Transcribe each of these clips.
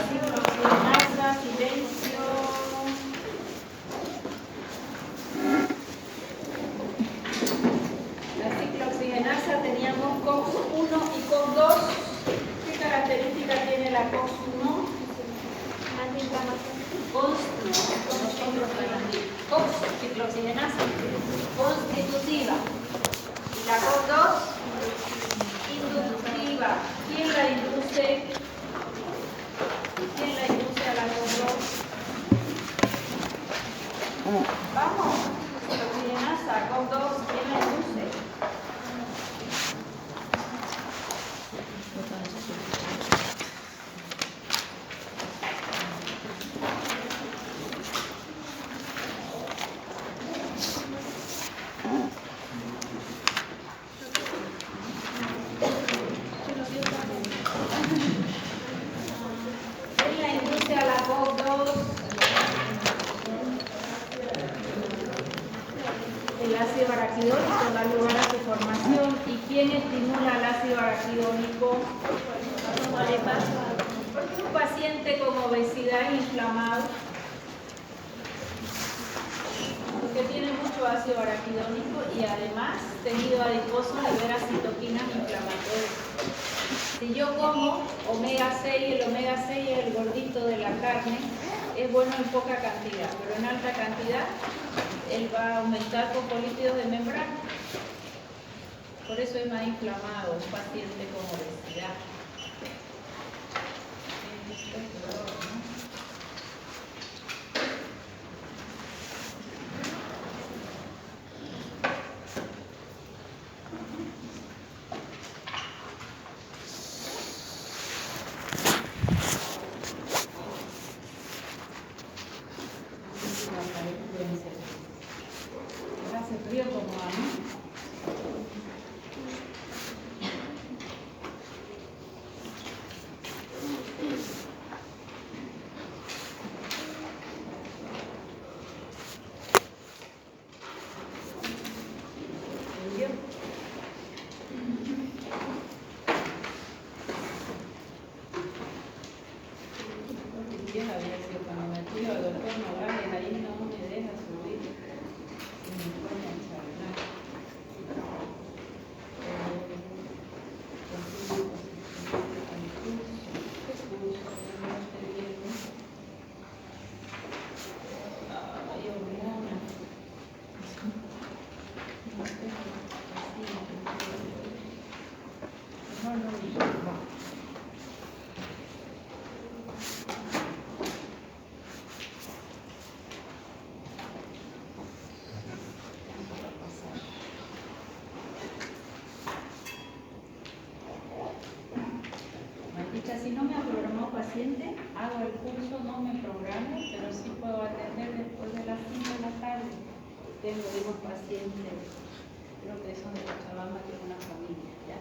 ciclooxigenasa, silencio. La ciclooxigenasa teníamos COX-1 y COX-2. ¿Qué característica tiene la COX-1? COX, ciclooxigenasa, constitutiva. Y la COX-2, inductiva. ¿Quién la induce? ¿Quién la induce a la COX-2? Vamos, ciclooxigenasa, COX-2, ¿quién la induce? El ácido araquidónico da lugar a su formación. ¿Y quién estimula el ácido araquidónico? Porque un paciente con obesidad inflamado, porque tiene mucho ácido araquidónico y además tejido adiposo libera citoquinas inflamatorias. Si yo como omega 6, el omega 6 es el gordito de la carne, es bueno en poca cantidad, pero en alta cantidad él va a aumentar fosfolípidos de membrana. Por eso es más inflamado un paciente con obesidad. Hace frío como a mí. Si no me ha programado paciente, hago el curso, no me programo, pero sí puedo atender después de las 5 de la tarde. Tengo unos pacientes, creo que son de Cochabamba, que es una familia, ¿ya?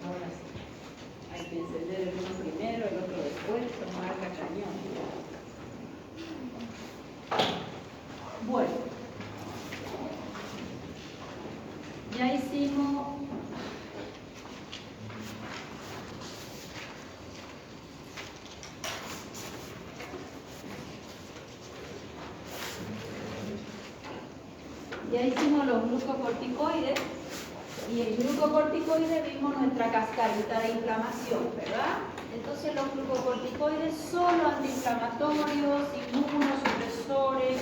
Ahora sí, hay que encender el uno primero, el otro después, tomar la cañón. Bueno, ya hicimos los glucocorticoides. Y el glucocorticoide vimos nuestra cascarita de inflamación, ¿verdad? Entonces los glucocorticoides son antiinflamatorios, inmunosupresores,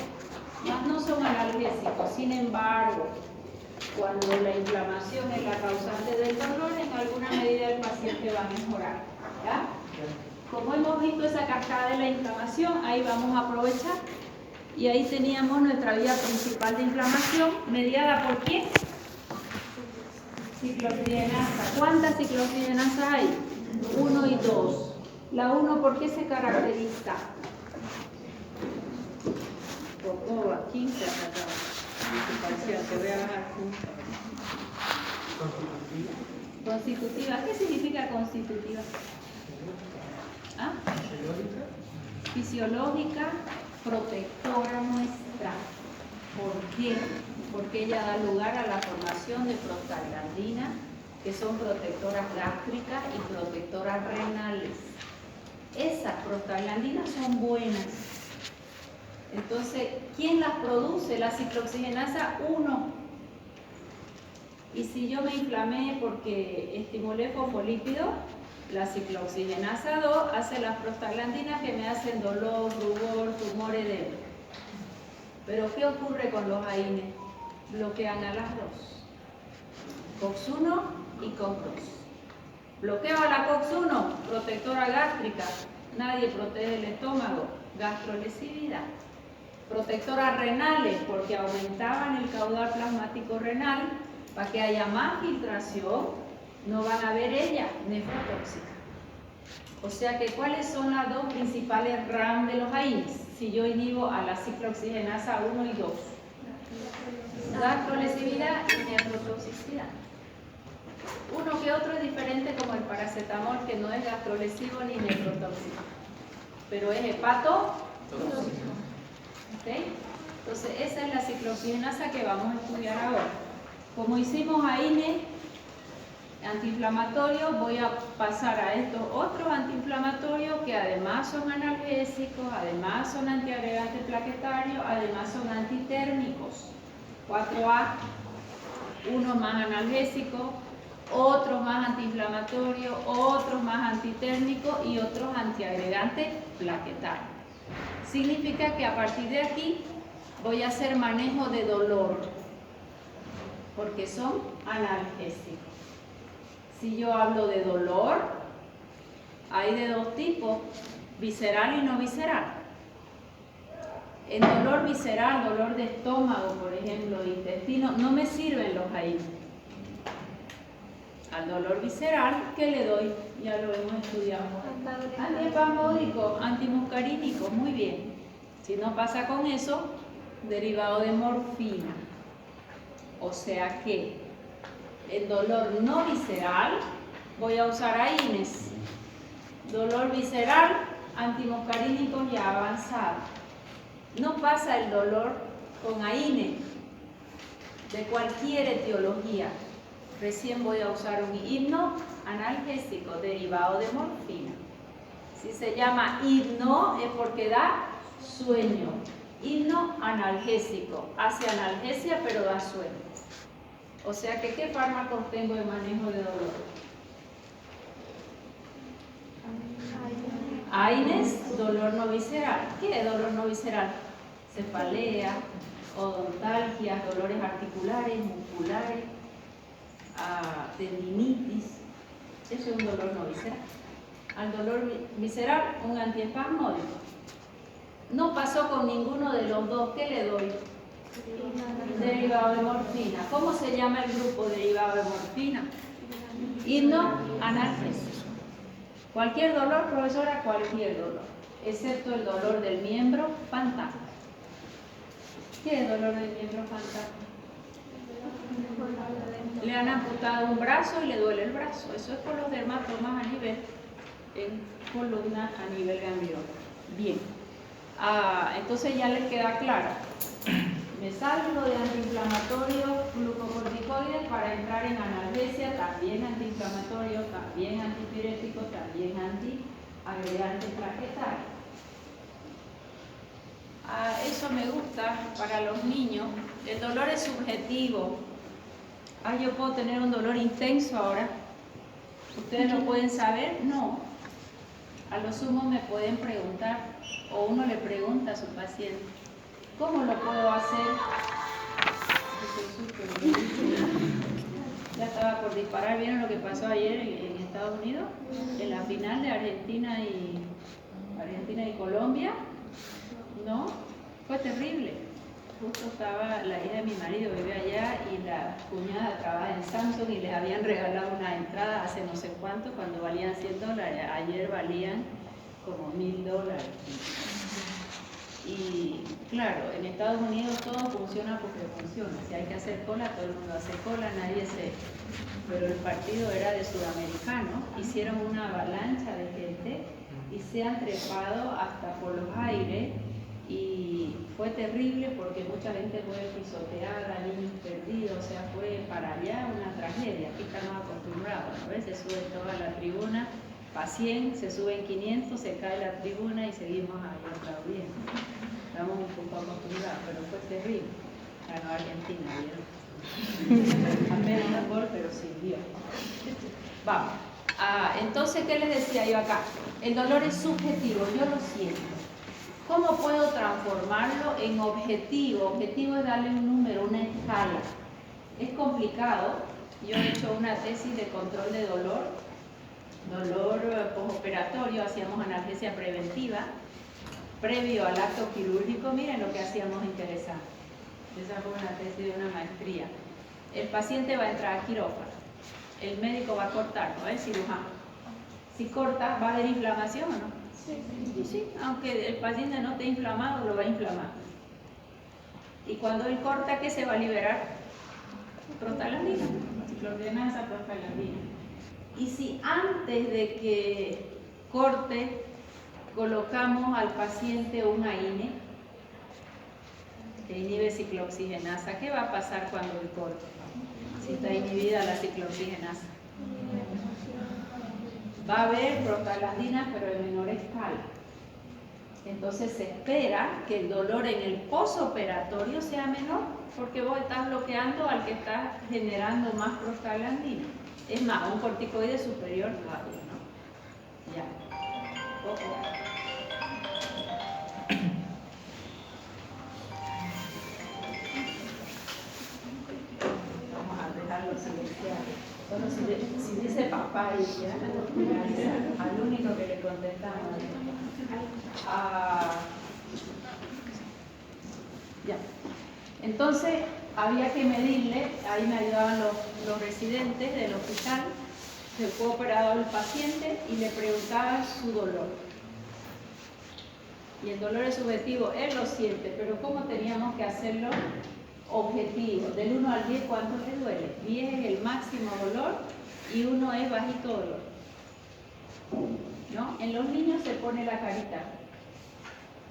más no son analgésicos. Sin embargo, cuando la inflamación es la causante del dolor, en alguna medida el paciente va a mejorar, ¿ya? Como hemos visto esa cascada de la inflamación, ahí vamos a aprovechar. Y ahí teníamos nuestra vía principal de inflamación, mediada por ¿quién? Ciclooxigenasa. ¿Cuántas ciclooxigenasas hay? 1 y 2. La 1, ¿por qué se caracteriza? Poco, 15 hasta acá. Te voy a bajar. Constitutiva. ¿Qué significa constitutiva? ¿Ah? Fisiológica, protectora nuestra. ¿Por qué? Porque ella da lugar a la formación de prostaglandinas, que son protectoras gástricas y protectoras renales. Esas prostaglandinas son buenas. Entonces, ¿quién las produce? La ciclooxigenasa 1. Y si yo me inflamé porque estimulé fosfolípidos, la ciclooxigenasa 2 hace las prostaglandinas que me hacen dolor, rubor, tumor, edema. Pero ¿qué ocurre con los AINES? Bloquean a las dos. COX-1 y COX-2. Bloqueo a la COX-1, protectora gástrica. Nadie protege el estómago, gastrolesividad. Protectoras renales, porque aumentaban el caudal plasmático renal para que haya más filtración. No van a ver ella, nefrotóxica. O sea que, ¿cuáles son las dos principales RAM de los AINES? Si yo inhibo a la ciclooxigenasa 1 y 2. Gastrolesividad y nefrotoxicidad. Uno que otro es diferente, como el paracetamol, que no es gastrolesivo ni nefrotóxico, pero es hepatotóxico. ¿Okay? Entonces, esa es la ciclooxigenasa que vamos a estudiar ahora. Como hicimos AINES antiinflamatorios, voy a pasar a estos otros antiinflamatorios que además son analgésicos, además son antiagregantes plaquetarios, además son antitérmicos. 4A, unos más analgésicos, otros más antiinflamatorios, otros más antitérmicos y otros antiagregantes plaquetarios. Significa que a partir de aquí voy a hacer manejo de dolor, porque son analgésicos. Si yo hablo de dolor, hay de dos tipos, visceral y no visceral. En dolor visceral, dolor de estómago, por ejemplo, de intestino, no me sirven los AINES. Al dolor visceral, ¿qué le doy? Ya lo hemos estudiado. Antiespasmódico, antimuscarínico, muy bien. Si no pasa con eso, derivado de morfina. O sea que en dolor no visceral voy a usar AINES. Dolor visceral, antimuscarínicos ya avanzados. No pasa el dolor con AINES de cualquier etiología. Recién voy a usar un hipno analgésico derivado de morfina. Si se llama hipno es porque da sueño. Hipno analgésico, hace analgesia pero da sueño. O sea que, ¿qué fármacos tengo de manejo de dolor? AINES, dolor no visceral. ¿Qué es dolor no visceral? Cefalea, odontalgias, dolores articulares, musculares, tendinitis. Eso es un dolor no visceral. Al dolor visceral, un antiespasmódico. No pasó con ninguno de los dos. ¿Qué le doy? Derivado de morfina. ¿Cómo se llama el grupo derivado de morfina? Hipno analgésico. Cualquier dolor, profesora, cualquier dolor, excepto el dolor del miembro fantasma. ¿Qué es dolor del miembro fantasma? Le han amputado un brazo y le duele el brazo. Eso es por los dermatomas a nivel en columna, a nivel ganglionar. Bien. Entonces ya les queda claro. Me salgo de antiinflamatorios, glucocorticoides para entrar en analgesia, también antiinflamatorios, también antipiréticos, también antiagregantes plaquetarios. Eso me gusta para los niños. El dolor es subjetivo. Yo puedo tener un dolor intenso ahora. ¿Ustedes lo pueden saber? No. A lo sumo me pueden preguntar, o uno le pregunta a su paciente, ¿cómo lo puedo hacer? Ya estaba por disparar. ¿Vieron lo que pasó ayer en Estados Unidos? En la final de Argentina y Colombia. ¿No? Fue terrible. justo estaba, la hija de mi marido vive allá y la cuñada trabaja en Samsung y les habían regalado una entrada hace no sé cuánto, cuando valían $100, ayer valían como $1000. Y claro, en Estados Unidos todo funciona porque funciona. Si hay que hacer cola, todo el mundo hace cola, nadie se... Pero el partido era de sudamericanos, hicieron una avalancha de gente y se han trepado hasta por los aires y fue terrible porque mucha gente fue pisoteada, niños perdidos, o sea, fue para allá una tragedia. Aquí estamos acostumbrados, a veces suben toda la tribuna, para 100, se suben 500, se cae la tribuna y seguimos ahí aplaudiendo. Estamos un poco acostumbrados, pero fue terrible. Ganó Argentina, ¿vieron? Apenas un gol, pero sirvió. Vamos. Entonces, ¿qué les decía yo acá? El dolor es subjetivo, yo lo siento. ¿Cómo puedo transformarlo en objetivo? Objetivo es darle un número, una escala. Es complicado. Yo he hecho una tesis de control de dolor postoperatorio, hacíamos analgesia preventiva. Previo al acto quirúrgico, miren lo que hacíamos interesante. Esa fue una tesis de una maestría. El paciente va a entrar a quirófano. El médico va a cortar, no es cirujano. Si corta, ¿va a haber inflamación o no? Sí. Aunque el paciente no esté inflamado, lo va a inflamar. Y cuando él corta, ¿qué se va a liberar? Prostaglandina, cicloordenasa, prostaglandina. Y si antes de que corte colocamos al paciente un AINE que inhibe ciclooxigenasa, ¿qué va a pasar cuando él corte? Si está inhibida la ciclooxigenasa. Va a haber prostaglandinas, pero en menor escala. Entonces se espera que el dolor en el posoperatorio sea menor, porque vos estás bloqueando al que está generando más prostaglandina. Es más, un corticoide superior todavía, ¿no? Ya. Vamos a dejarlo silenciado. Bueno, si dice papá y ya, al único que le contestamos. Ya. Entonces, había que medirle, ahí me ayudaban los residentes del hospital, se fue operado al paciente y le preguntaba su dolor. Y el dolor es subjetivo, él lo siente, pero ¿cómo teníamos que hacerlo? Objetivo, del 1 al 10, ¿cuánto le duele? 10 es el máximo dolor y 1 es bajito dolor, ¿no? En los niños se pone la carita,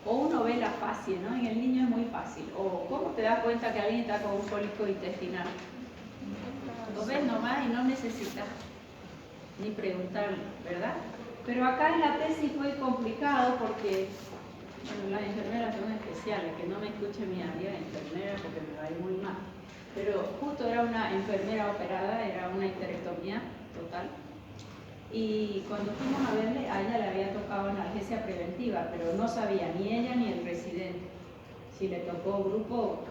o uno ve la fácil, ¿no? En el niño es muy fácil. O ¿cómo te das cuenta que alguien está con un cólico intestinal? Lo ves nomás y no necesitas ni preguntarle, ¿verdad? Pero acá en la tesis fue complicado porque, bueno, las enfermeras son especiales, que no me escuche mi amiga enfermera porque me va a ir muy mal. Pero justo era una enfermera operada, era una histerectomía total. Y cuando fuimos a verle, a ella le había tocado analgesia preventiva, pero no sabía ni ella ni el residente si le tocó grupo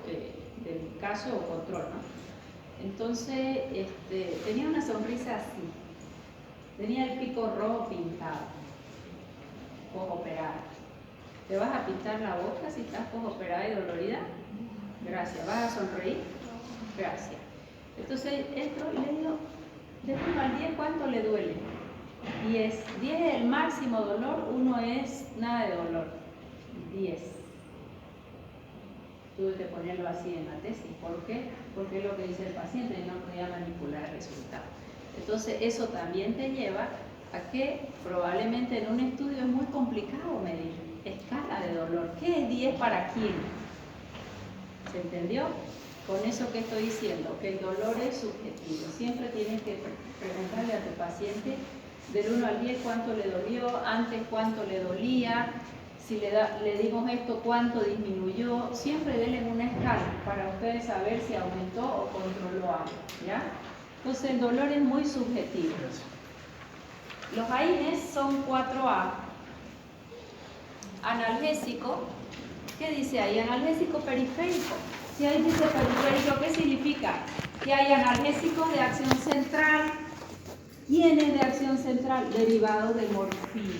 del caso o control, ¿no? Entonces, tenía una sonrisa así, tenía el pico rojo pintado, postoperada. ¿Te vas a pintar la boca si estás postoperada y dolorida? Gracias. ¿Vas a sonreír? Gracias. Entonces entro y le digo, de 1 al 10, ¿cuánto le duele? 10. 10 es el máximo dolor, 1 es nada de dolor. 10. Tuve que ponerlo así en la tesis. ¿Por qué? Porque es lo que dice el paciente y no podía manipular el resultado. Entonces eso también te lleva a que probablemente en un estudio es muy complicado medir escala de dolor. ¿Qué es 10 para quién? ¿Se entendió? Con eso que estoy diciendo, que el dolor es subjetivo. Siempre tienes que preguntarle a tu paciente del 1 al 10 cuánto le dolió, antes cuánto le dolía, si le dimos esto cuánto disminuyó. Siempre denle una escala para ustedes saber si aumentó o controló algo, ¿ya? Entonces el dolor es muy subjetivo. Los AINES son 4A. Analgésico, ¿qué dice ahí? Analgésico periférico. Si ahí dice periférico, ¿qué significa? Que hay analgésicos de acción central. ¿Quiénes de acción central? Derivados de morfina.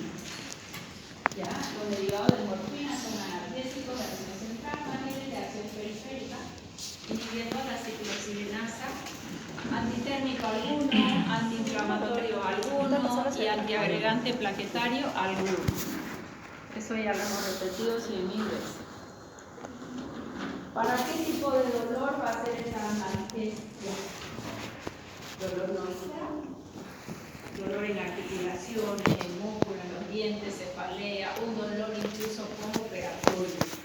¿Ya? Los derivados de morfina son analgésicos de acción central, paneles de acción periférica, inhibiendo la ciclosidenasa, antitérmico alguno, antiinflamatorio alguno y antiagregante plaquetario alguno. Eso ya lo hemos repetido 100.000 veces. ¿Para qué tipo de dolor va a ser esa analgesia? Dolor no visceral, dolor en articulaciones, en músculos, en los dientes, cefalea, un dolor incluso postoperatorio.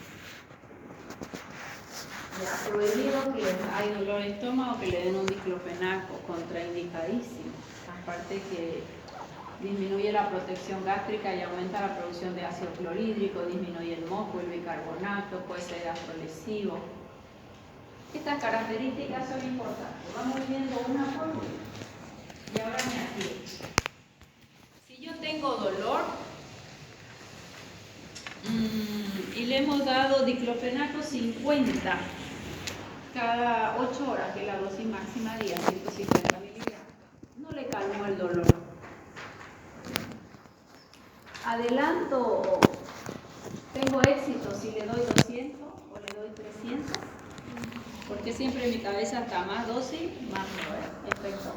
Ya prohibido que hay dolor de estómago que le den un diclofenaco, contraindicadísimo. Aparte que disminuye la protección gástrica y aumenta la producción de ácido clorhídrico, disminuye el moco, el bicarbonato, puede ser gastrolesivo. Estas características son importantes. Vamos viendo una por una. Y ahora me atiendo. Si yo tengo dolor y le hemos dado diclofenaco 50 cada 8 horas, que es la dosis máxima día, 150 miligramos, no le calmó el dolor. Adelanto, tengo éxito si le doy 200 o le doy 300, porque siempre en mi cabeza está más dosis, más efecto.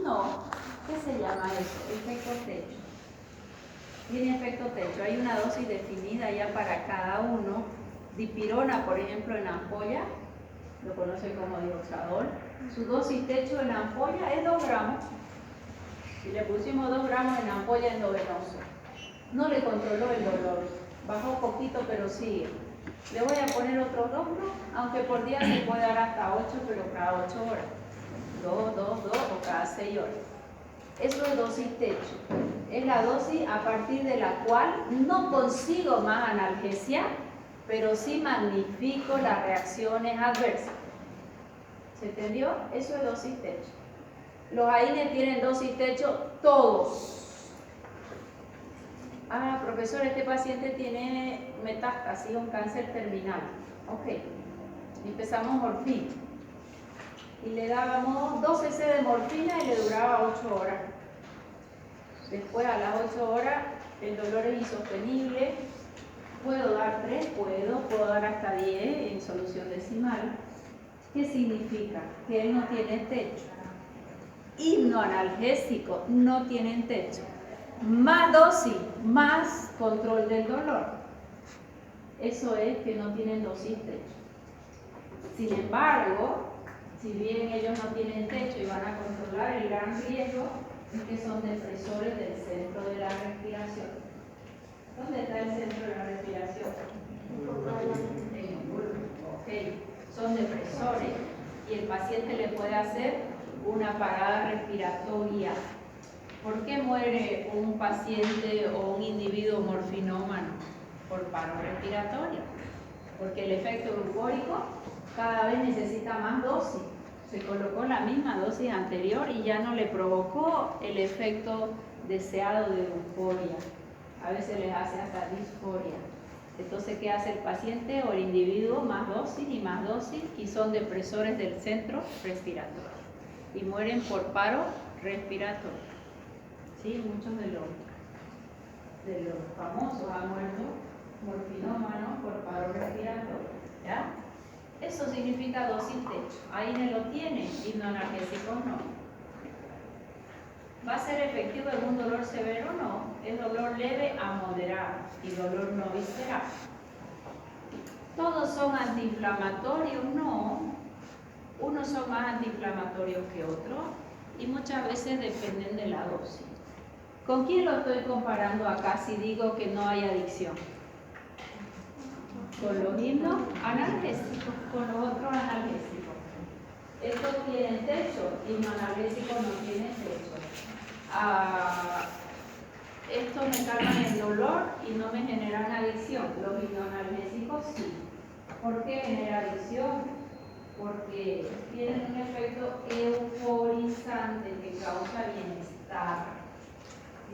No, ¿qué se llama eso? Efecto techo. Tiene efecto techo, hay una dosis definida ya para cada uno. Dipirona, por ejemplo, en ampolla, lo conocen como dioxadol, su dosis techo en ampolla es 2 gramos. Si le pusimos 2 gramos en ampolla endovenoso, no le controló el dolor, bajó poquito pero sigue. Le voy a poner otros 2 gramos, aunque por día se puede dar hasta 8, pero cada 8 horas. 2 o cada 6 horas. Eso es dosis techo. Es la dosis a partir de la cual no consigo más analgesia, pero sí magnifico las reacciones adversas. ¿Se entendió? Eso es dosis techo. Los AINE tienen dosis techo todos. Ah, profesor, este paciente tiene metástasis, un cáncer terminal. Ok. Empezamos morfina. Y le dábamos 12 cc de morfina y le duraba 8 horas. Después, a las 8 horas, el dolor es insostenible. Puedo dar 3, puedo dar hasta 10 en solución decimal. ¿Qué significa? Que él no tiene techo. Hipnoanalgésico no tienen techo. Más dosis, más control del dolor. Eso es que no tienen dosis techo. Sin embargo, si bien ellos no tienen techo y van a controlar, el gran riesgo es que son depresores del centro de la respiración. ¿Dónde está el centro de la respiración? En el pulmón. Ok. Son depresores y el paciente le puede hacer una parada respiratoria. ¿Por qué muere un paciente o un individuo morfinómano? Por paro respiratorio. Porque el efecto eufórico cada vez necesita más dosis. Se colocó la misma dosis anterior y ya no le provocó el efecto deseado de euforia. A veces les hace hasta disforia. Entonces, ¿qué hace el paciente o el individuo? Más dosis y son depresores del centro respiratorio. Y mueren por paro respiratorio. ¿Sí? Muchos de los famosos han muerto morfinómanos por paro respiratorio. ¿Ya? Eso significa dosis techo. Ahí no lo tiene, hipnoanalgésicos no. ¿Va a ser efectivo en un dolor severo? No. Es dolor leve a moderado y dolor no visceral. ¿Todos son antiinflamatorios? No. Unos son más antiinflamatorios que otros y muchas veces dependen de la dosis. ¿Con quién lo estoy comparando acá si digo que no hay adicción? Con los hipnoanalgésicos, con los otros analgésicos. Estos tienen techo, hipnoanalgésicos no tienen techo. Estos me calman el dolor y no me generan adicción. Los hipnoanalgésicos sí. ¿Por qué genera adicción? Porque tienen un efecto euforizante que causa bienestar.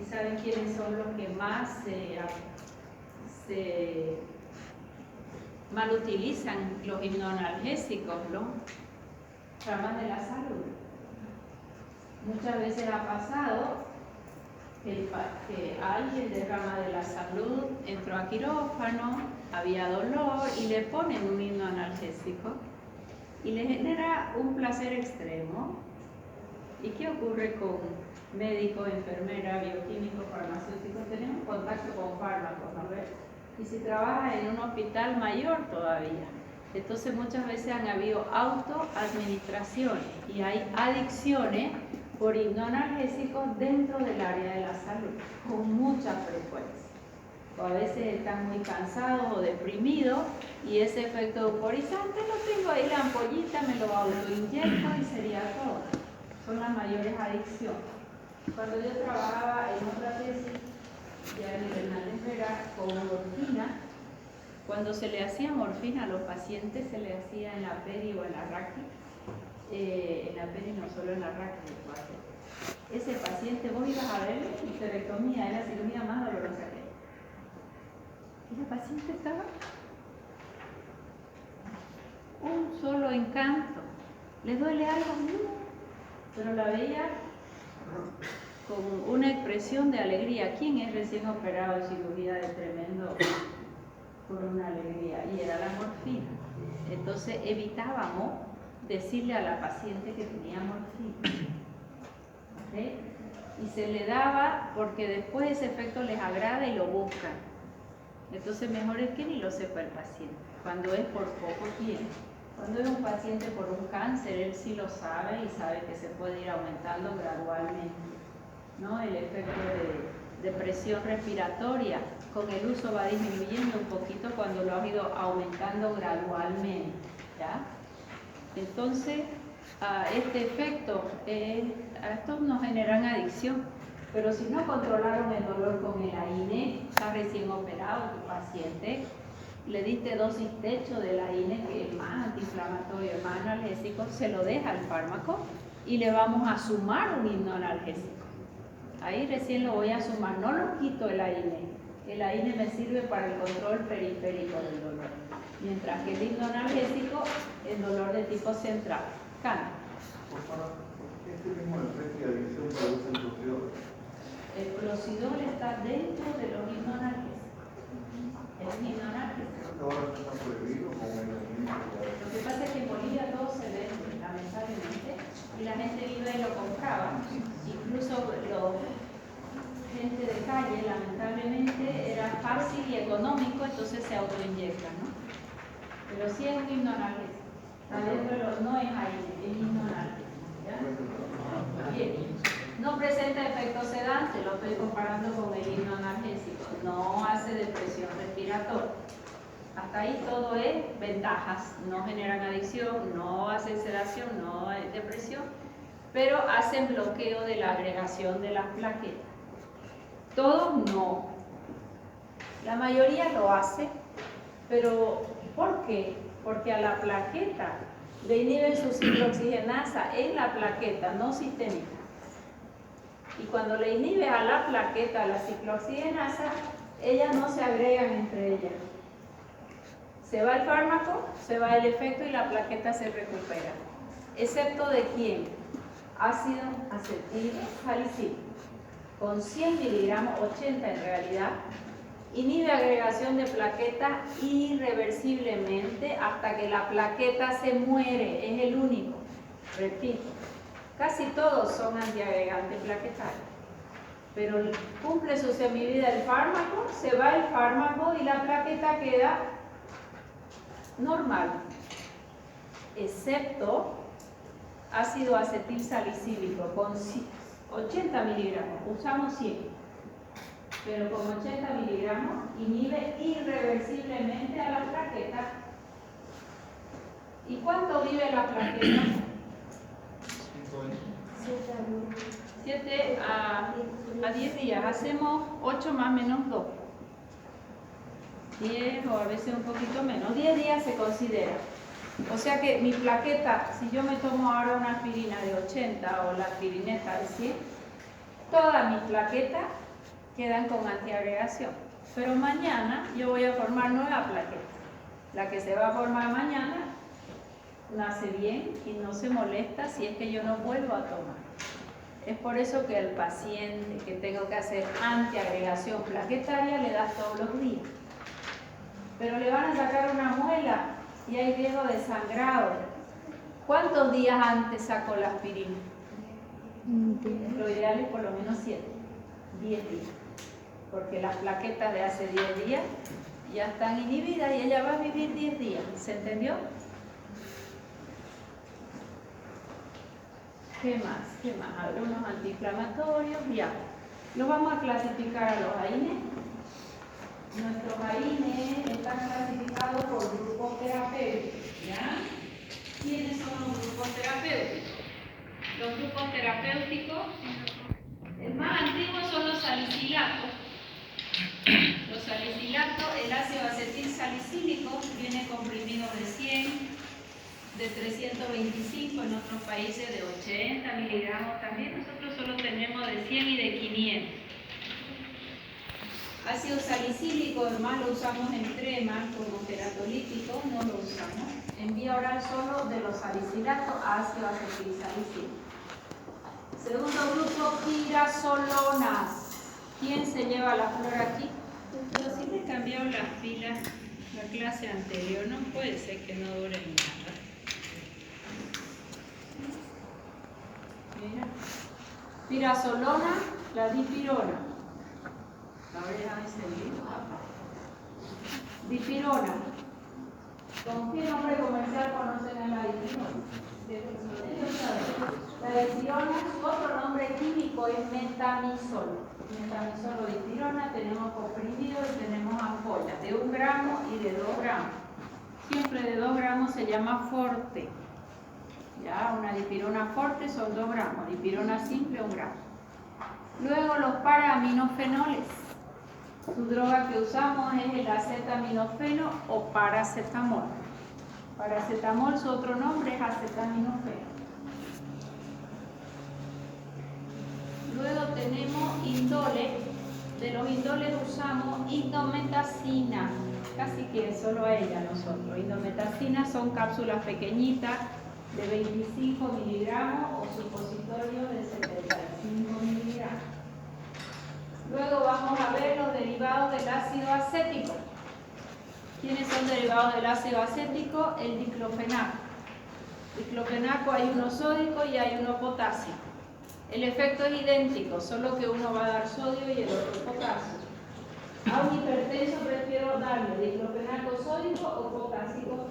¿Y saben quiénes son los que más se mal utilizan los hipnoanalgésicos, ¿no? Ramas de la salud. Muchas veces ha pasado que alguien de rama de la salud entró a quirófano había dolor y le ponen un himno analgésico y le genera un placer extremo. ¿Y qué ocurre con médico, enfermera, bioquímico, farmacéutico? Tenemos contacto con fármacos, ¿no ves? Y si trabaja en un hospital, mayor todavía. Entonces muchas veces han habido autoadministraciones y hay adicciones por hipnoanalgésicos dentro del área de la salud, con mucha frecuencia. O a veces están muy cansados o deprimidos y ese efecto euforizante lo tengo ahí, la ampollita, me lo autoinyecto y sería todo. Son las mayores adicciones. Cuando yo trabajaba en otra tesis, ya en el Hernández Vera, con morfina, cuando se le hacía morfina a los pacientes, se le hacía en la peri o en la raqui, en la peri no solo en la raqui, ese paciente vos ibas a ver histerectomía, era la cirugía más dolorosa que hay. Y la paciente estaba un solo encanto. ¿Le duele algo? No. Pero la veía con una expresión de alegría. ¿Quién es recién operado de cirugía de tremendo por una alegría? Y era la morfina. Entonces evitábamos decirle a la paciente que tenía morfina. ¿Okay? Y se le daba porque después ese efecto les agrada y lo buscan. Entonces mejor es que ni lo sepa el paciente, cuando es por poco tiempo. Cuando es un paciente por un cáncer, él sí lo sabe y sabe que se puede ir aumentando gradualmente, ¿no? El efecto de presión respiratoria con el uso va disminuyendo un poquito cuando lo has ido aumentando gradualmente, ¿ya? Entonces, este efecto, a estos no generan adicción, pero si no controlaron el dolor con el AINE, está recién operado tu paciente, le diste dosis techo del AINE, que es más antiinflamatorio, más analgésico, se lo deja el fármaco y le vamos a sumar un hipnoanalgésico. Ahí recién lo voy a sumar, no lo quito el AINE. El AINE me sirve para el control periférico del dolor, mientras que el hipnoanalgésico, el dolor de tipo central. Cana. Por favor, este mismo efecto de adicción produce el clocidol. El clocidol está dentro de los hipnoanalgésicos. Es un hipnoanalgésico. Ahora está prohibido con el Lo que pasa es que en Bolivia todo se vende, lamentablemente, y la gente iba y lo compraba. Incluso los gente de calle, lamentablemente, era fácil y económico, entonces se autoinyectan, ¿no? Pero sí es un hipnoanalgésico. Está dentro de los, no es ahí, es hipnoanalgésico, ¿ya? Bien. No presenta efecto sedante, lo estoy comparando con el hipnoanalgésico. No hace depresión respiratoria. Hasta ahí todo es ventajas. No generan adicción, no hacen sedación, no hay depresión, pero hacen bloqueo de la agregación de las plaquetas. Todos no. La mayoría lo hace, pero ¿por qué? Porque a la plaqueta le inhiben su ciclooxigenasa en la plaqueta, no sistémica. Y cuando le inhibes a la plaqueta, la ciclooxigenasa, ellas no se agregan entre ellas. Se va el fármaco, se va el efecto y la plaqueta se recupera. ¿Excepto de quién? Ácido acetil salicílico. Con 100 miligramos, 80 en realidad, inhibe agregación de plaqueta irreversiblemente hasta que la plaqueta se muere. Es el único. Repito, casi todos son antiagregantes plaquetarios. Pero cumple su semivida el fármaco, se va el fármaco y la plaqueta queda normal, excepto ácido acetil salicílico con 80 miligramos, usamos 100, pero con 80 miligramos inhibe irreversiblemente a la plaqueta. ¿Y cuánto vive la plaqueta? 7 a 10 días, hacemos 8 más menos 2. 10 o a veces un poquito menos, 10 días se considera. O sea que mi plaqueta, si yo me tomo ahora una aspirina de 80 o la aspirineta de 100, todas mis plaquetas quedan con antiagregación. Pero mañana yo voy a formar nueva plaqueta. La que se va a formar mañana nace bien y no se molesta si es que yo no vuelvo a tomar. Es por eso que al paciente que tengo que hacer antiagregación plaquetaria le das todos los días. pero le van a sacar una muela y hay riesgo de sangrado. ¿Cuántos días antes sacó la aspirina? Lo ideal es por lo menos 7, 10 días, porque las plaquetas de hace 10 días ya están inhibidas y ella va a vivir 10 días. ¿Se entendió? ¿Qué más? ¿Qué más? Algunos antiinflamatorios, ya. Los vamos a clasificar a los AINES. Nuestros AINES están clasificados por grupos terapéuticos, ¿ya? ¿Quiénes son los grupos terapéuticos? Los grupos terapéuticos, el más antiguo son los salicilatos. Los salicilatos, el ácido acetil salicílico viene comprimido de 100, de 325, en otros países de 80 miligramos también. Nosotros solo tenemos de 100 y de 500. Ácido salicílico, además lo usamos en crema como queratolítico, no lo usamos. En vía oral solo de los salicilatos, ácido acetil salicílico. Segundo grupo, girasolonas. ¿Quién se lleva la flor aquí? Yo sí le he cambiado las pilas la clase anterior, no puede ser que no dure nada. Mira. Pirasolona, la dipirona. Ahora déjame seguir. Dipirona. ¿Con qué nombre comercial conocen a la dipirona? La dipirona, otro nombre químico es metamisol. Metamisol o dipirona, tenemos comprimido y tenemos ampollas de 1 gramo y de 2 gramos. Siempre de 2 gramos se llama forte. Ya, una dipirona forte son 2 gramos, dipirona simple 1 gramo. Luego los paraminofenoles. Su droga que usamos es el acetaminofeno o paracetamol. Paracetamol, su otro nombre es acetaminofeno. Luego tenemos indoles. De los indoles usamos indometacina, casi que solo a ella nosotros. Indometacina son cápsulas pequeñitas de 25 miligramos o supositorio de 75 miligramos. Luego vamos a ver los derivados del ácido acético. ¿Quiénes son derivados del ácido acético? El diclofenaco. Diclofenaco hay uno sódico y hay uno potásico. El efecto es idéntico, solo que uno va a dar sodio y el otro potasio. A un hipertenso prefiero darle diclofenaco sódico o potásico.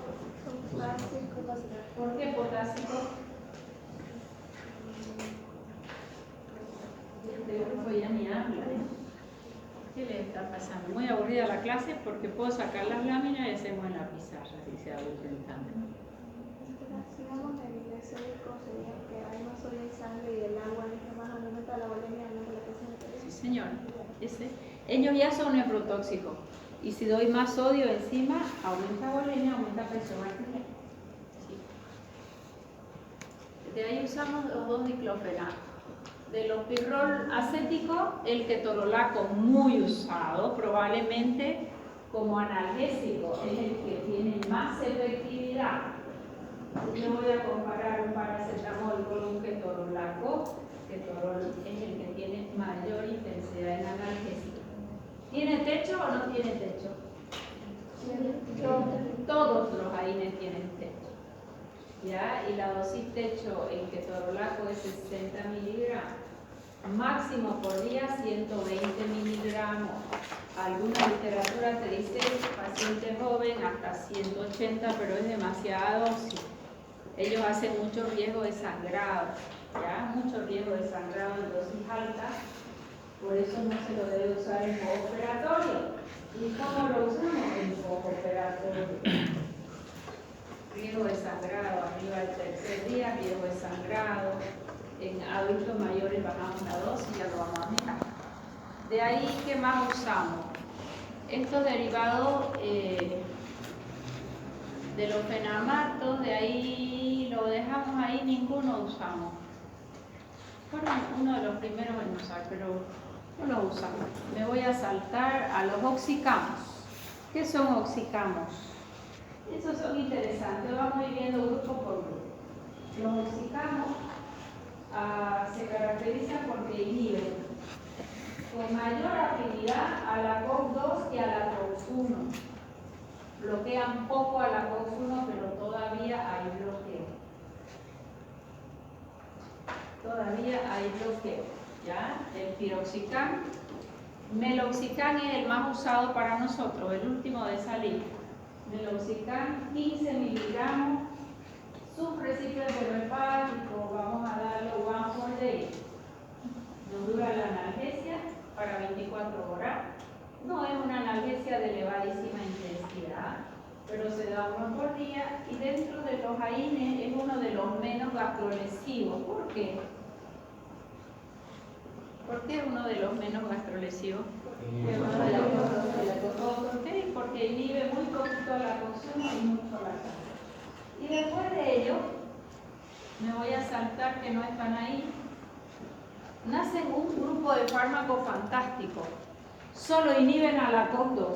¿Por qué potásico? Este grupo ya ni habla, ¿eh? ¿Qué le está pasando? Muy aburrida la clase porque puedo sacar las láminas y hacemos en la pizarra, dice aburridamente. Si vamos a el sódico, sería que hay más sodio en sangre y el agua es más aumenta la bulimia, no la presión arterial. Sí, señor. Ellos ya son nefrotóxicos. Y si doy más sodio encima, aumenta bulimia, aumenta presión arterial. Sí. De ahí usamos los dos diclofenaco. De los pirrol acético, el ketorolaco muy usado, probablemente como analgésico, es el que tiene más efectividad. Yo voy a comparar un paracetamol con un ketorolaco. Ketorol es el que tiene mayor intensidad en analgésico. ¿Tiene techo o no tiene techo? Todos los AINES tienen techo. ¿Ya? Y la dosis techo en ketorolaco es 60 miligramos. Máximo por día 120 miligramos. Alguna literatura te dice paciente joven hasta 180, pero es demasiada dosis. Ellos hacen mucho riesgo de sangrado, ¿ya? Mucho riesgo de sangrado en dosis altas, por eso no se lo debe usar en postoperatorio. ¿Y cómo lo usamos? En postoperatorio. Riesgo de sangrado arriba del tercer día, riesgo de sangrado. En adultos mayores bajamos la dosis, ya lo vamos a mirar. De ahí, ¿qué más usamos? Estos derivados de los fenamatos, de ahí lo dejamos ahí, ninguno usamos. Fueron uno de los primeros en usar, pero no lo usamos. Me voy a saltar a los oxicamos. ¿Qué son oxicamos? Esos son interesantes, vamos a ir viendo grupo por grupo. Los oxicamos se caracterizan porque inhiben con mayor afinidad a la COX-2 y a la COX-1. bloquean poco a la COX-1, pero todavía hay bloqueo. Todavía hay bloqueo, ¿ya? El piroxicam. Meloxicam es el más usado para nosotros, el último de salir. Meloxicam, 15 miligramos, supraciclopeno hepático, vamos a darlo 1 por day. Nos dura la analgesia para 24 horas. No es una analgesia de elevadísima intensidad, pero se da 1 por día y dentro de los AINES es uno de los menos gastrolesivos. ¿Por qué? ¿Por qué uno de los menos gastrolesivos? Porque inhibe muy poquito la cocción y mucho la carne. Y después de ello, me voy a saltar que no están ahí, nacen un grupo de fármacos fantásticos. Solo inhiben a la COX-2.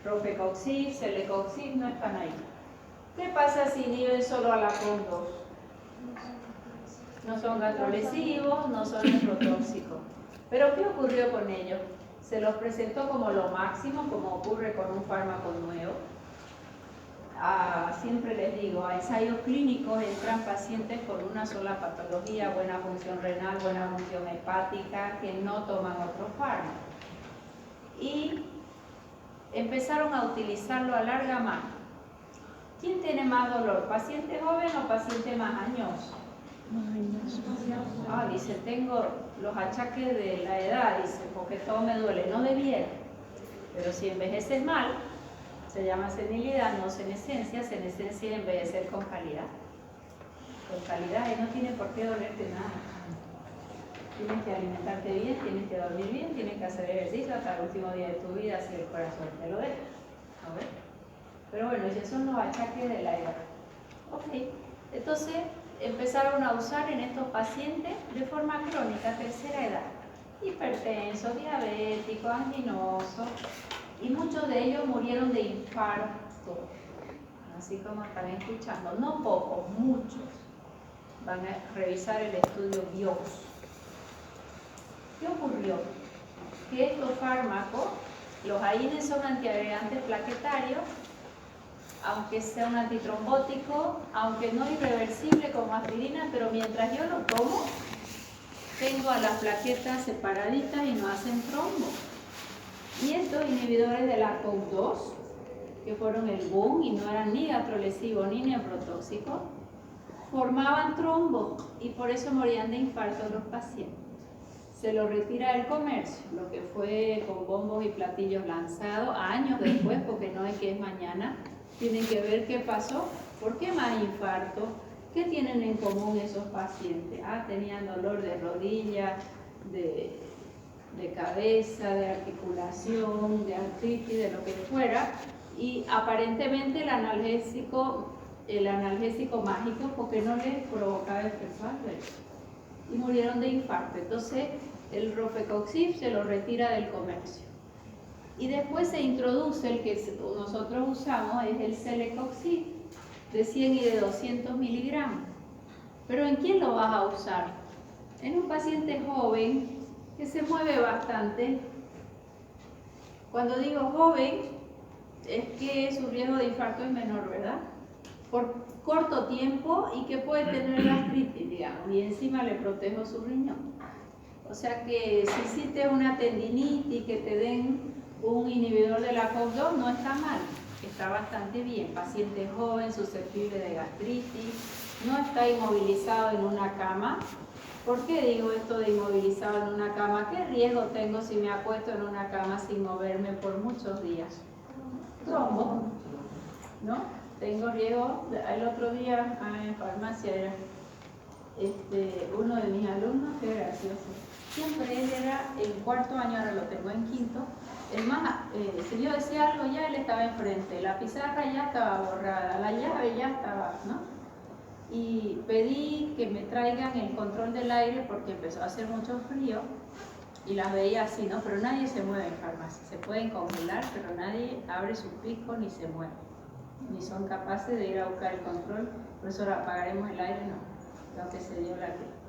Rofecoxib, celecoxib no están ahí. ¿Qué pasa si inhiben solo a la COX-2? No son gastrolesivos, no son nephrotóxicos. ¿Pero qué ocurrió con ellos? Se los presentó como lo máximo, como ocurre con un fármaco nuevo. Siempre les digo, a ensayos clínicos entran pacientes con una sola patología, buena función renal, buena función hepática, que no toman otro fármaco. Y empezaron a utilizarlo a larga mano. ¿Quién tiene más dolor? ¿Paciente joven o paciente más añoso? Dice, tengo los achaques de la edad, dice, porque todo me duele. No debiera, pero si envejeces mal, se llama senilidad, no senescencia. Senescencia es envejecer con calidad. Con calidad, y no tiene por qué dolerte nada. Tienes que alimentarte bien, tienes que dormir bien, tienes que hacer ejercicio hasta el último día de tu vida, si el corazón te lo deja. A ver. Pero bueno, esos son los achaques de la edad. Ok, entonces empezaron a usar en estos pacientes de forma crónica, tercera edad. Hipertensos, diabéticos, anginosos, y muchos de ellos murieron de infarto, así como están escuchando. No pocos, muchos. Van a revisar el estudio BIOS. ¿Qué ocurrió? Que estos fármacos, los AINES son antiagregantes plaquetarios, aunque sea un antitrombótico, aunque no irreversible como aspirina, pero mientras yo lo tomo, tengo a las plaquetas separaditas y no hacen trombo. Y estos inhibidores de la COX-2, que fueron el boom y no eran ni gastrolesivos ni nephrotóxicos, formaban trombo y por eso morían de infarto los pacientes. Se lo retira del comercio, lo que fue con bombos y platillos lanzados años después, porque no es que es mañana. Tienen que ver qué pasó, por qué más infarto, qué tienen en común esos pacientes. Tenían dolor de rodilla, de cabeza, de articulación, de artritis, de lo que fuera, y aparentemente el analgésico mágico, porque no les provocaba efectos adversos, y murieron de infarto. Entonces el rofecoxib se lo retira del comercio. Y después se introduce el que nosotros usamos, es el celecoxib, de 100 y de 200 miligramos. ¿Pero en quién lo vas a usar? En un paciente joven que se mueve bastante. Cuando digo joven, es que su riesgo de infarto es menor, ¿verdad? Por corto tiempo y que puede tener gastritis, digamos, y encima le protejo su riñón. O sea que si hiciste una tendinitis, que te den un inhibidor de la COX-2, no está mal, está bastante bien. Paciente joven, susceptible de gastritis, no está inmovilizado en una cama. ¿Por qué digo esto de inmovilizado en una cama? ¿Qué riesgo tengo si me acuesto en una cama sin moverme por muchos días? Trombo, ¿no? Tengo riesgo. El otro día en farmacia era uno de mis alumnos, qué gracioso. Siempre él era en cuarto año, ahora lo tengo en quinto. Es más, si yo decía algo ya él estaba enfrente, la pizarra ya estaba borrada, la llave ya estaba, ¿no? Y pedí que me traigan el control del aire porque empezó a hacer mucho frío y las veía así, ¿no? Pero nadie se mueve en farmacia, se pueden congelar, pero nadie abre su pico ni se mueve, ni son capaces de ir a buscar el control. Por eso ahora apagaremos el aire, no, lo que se dio la que.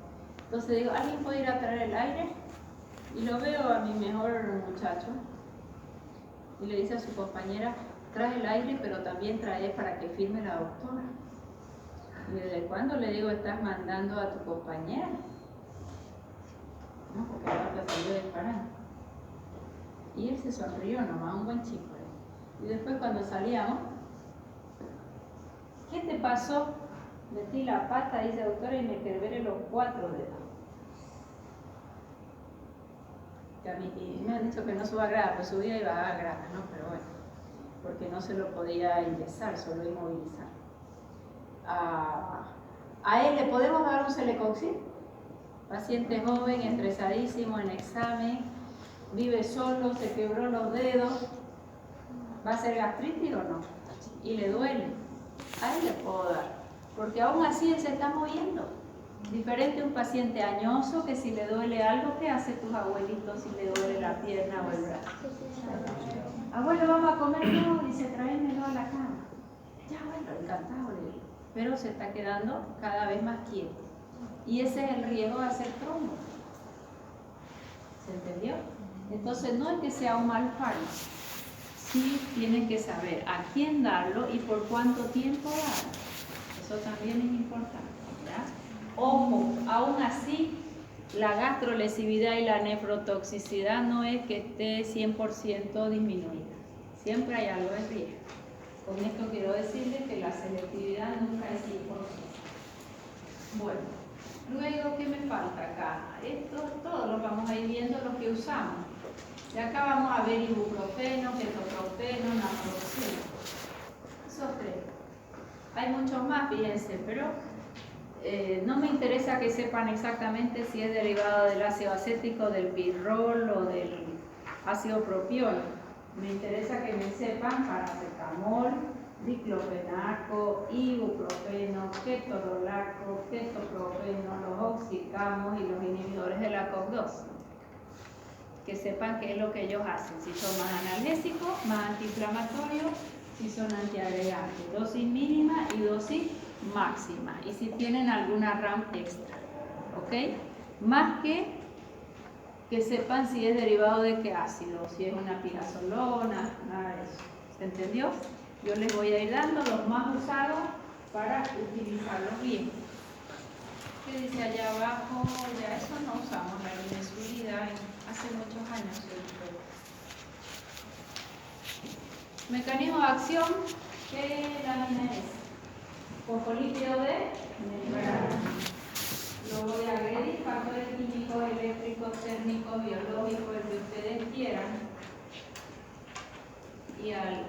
Entonces digo, ¿alguien puede ir a traer el aire? Y lo veo a mi mejor muchacho y le dice a su compañera, trae el aire, pero también trae para que firme la doctora. ¿Y desde cuándo le digo estás mandando a tu compañera? No, porque ahora salió disparando. Y él se sonrió nomás, un buen chico. Y después cuando salíamos, ¿qué te pasó? Metí la pata, dice doctora, y me quebré los 4 dedos. Y me han dicho que no suba grada, pues subía y bajaba grada, ¿no? Pero bueno, porque no se lo podía ingresar, solo inmovilizar. A él le podemos dar un celecoxib. Paciente joven, estresadísimo en examen, vive solo, se quebró los dedos. ¿Va a ser gastritis o no? Y le duele. A él le puedo dar, porque aún así él se está moviendo. Diferente a un paciente añoso que si le duele algo, ¿qué hace tus abuelitos si le duele la pierna o el brazo? Abuelo, vamos a comer, no, dice, tráemelo a la cama. Ya, bueno, encantado, le digo. Pero se está quedando cada vez más quieto. Y ese es el riesgo de hacer trombo. ¿Se entendió? Entonces no es que sea un mal fármaco. Sí tienen que saber a quién darlo y por cuánto tiempo darlo. Eso también es importante, ¿ya? Ojo, aún así, la gastrolesividad y la nefrotoxicidad no es que esté 100% disminuida. Siempre hay algo de riesgo. Con esto quiero decirles que la selectividad nunca es 100%. Bueno, luego, ¿qué me falta acá? Esto todos los vamos a ir viendo los que usamos. Y acá vamos a ver ibuprofeno, ketoprofeno, naproxeno. Esos 3. Hay muchos más, fíjense, pero no me interesa que sepan exactamente si es derivado del ácido acético, del pirrol o del ácido propiónico. Me interesa que me sepan paracetamol, diclofenaco, ibuprofeno, ketorolaco, ketoprofeno, los oxicamos y los inhibidores de la COX-2. Que sepan qué es lo que ellos hacen, si son más analgésicos, más antiinflamatorios, si son antiagregantes, dosis mínima y dosis máxima, y si tienen alguna RAM extra, ¿ok? Más que sepan si es derivado de qué ácido, si es una pirazolona, nada de eso, ¿se entendió? Yo les voy a ir dando los más usados para utilizarlos bien. ¿Qué dice allá abajo? Ya eso no usamos la linezolida hace muchos años. Mecanismo de acción, ¿qué lámina es? Fosfolípido de membrana. Lo voy a agredir, factores químicos, eléctricos, térmicos, biológicos, el que ustedes quieran. Y al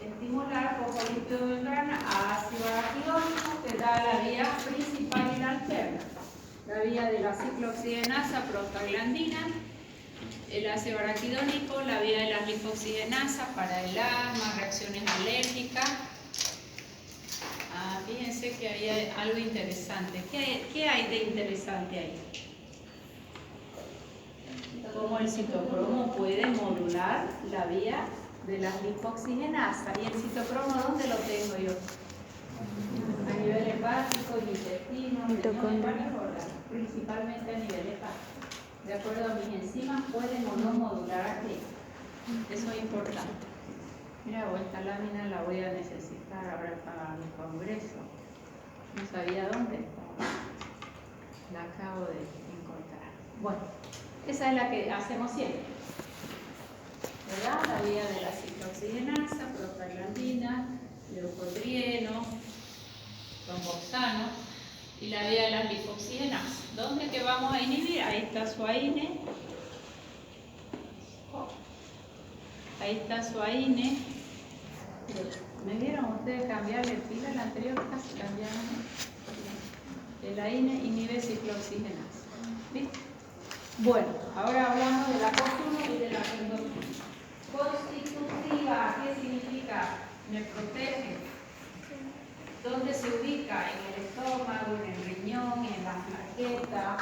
estimular fosfolípido de membrana, ácido araquidónico, que da la vía principal y la alterna. La vía de la ciclooxigenasa, prostaglandina, el ácido araquidónico, la vía de la lipoxigenasa para el asma, reacciones alérgicas. Fíjense que hay algo interesante. ¿Qué hay de interesante ahí? Cómo el citocromo puede modular la vía de las lipoxigenasas. ¿Y el citocromo dónde lo tengo yo? A nivel hepático, intestino, riñón, varios órganos, principalmente a nivel hepático. De acuerdo a mis enzimas, pueden o no modular aquí. Eso es importante. Mira, esta lámina la voy a necesitar ahora para mi congreso. No sabía dónde estaba. La acabo de encontrar. Bueno, esa es la que hacemos siempre. ¿Verdad? La vía de la ciclooxigenasa, prostaglandina, leucotrieno, romboxano y la vía de las lipoxigenasas. ¿Dónde que vamos a inhibir? Ahí está su AINE. Ahí está su AINE. ¿Me vieron ustedes cambiarle el pila? El anterior casi cambiaron. El AINE inhibe ciclooxigenasa. ¿Viste? Bueno, ahora hablamos de la COX-1 y de la constitutiva. ¿Qué significa? Me protege. ¿Dónde se ubica? En el estómago, en el riñón, en la plaqueta,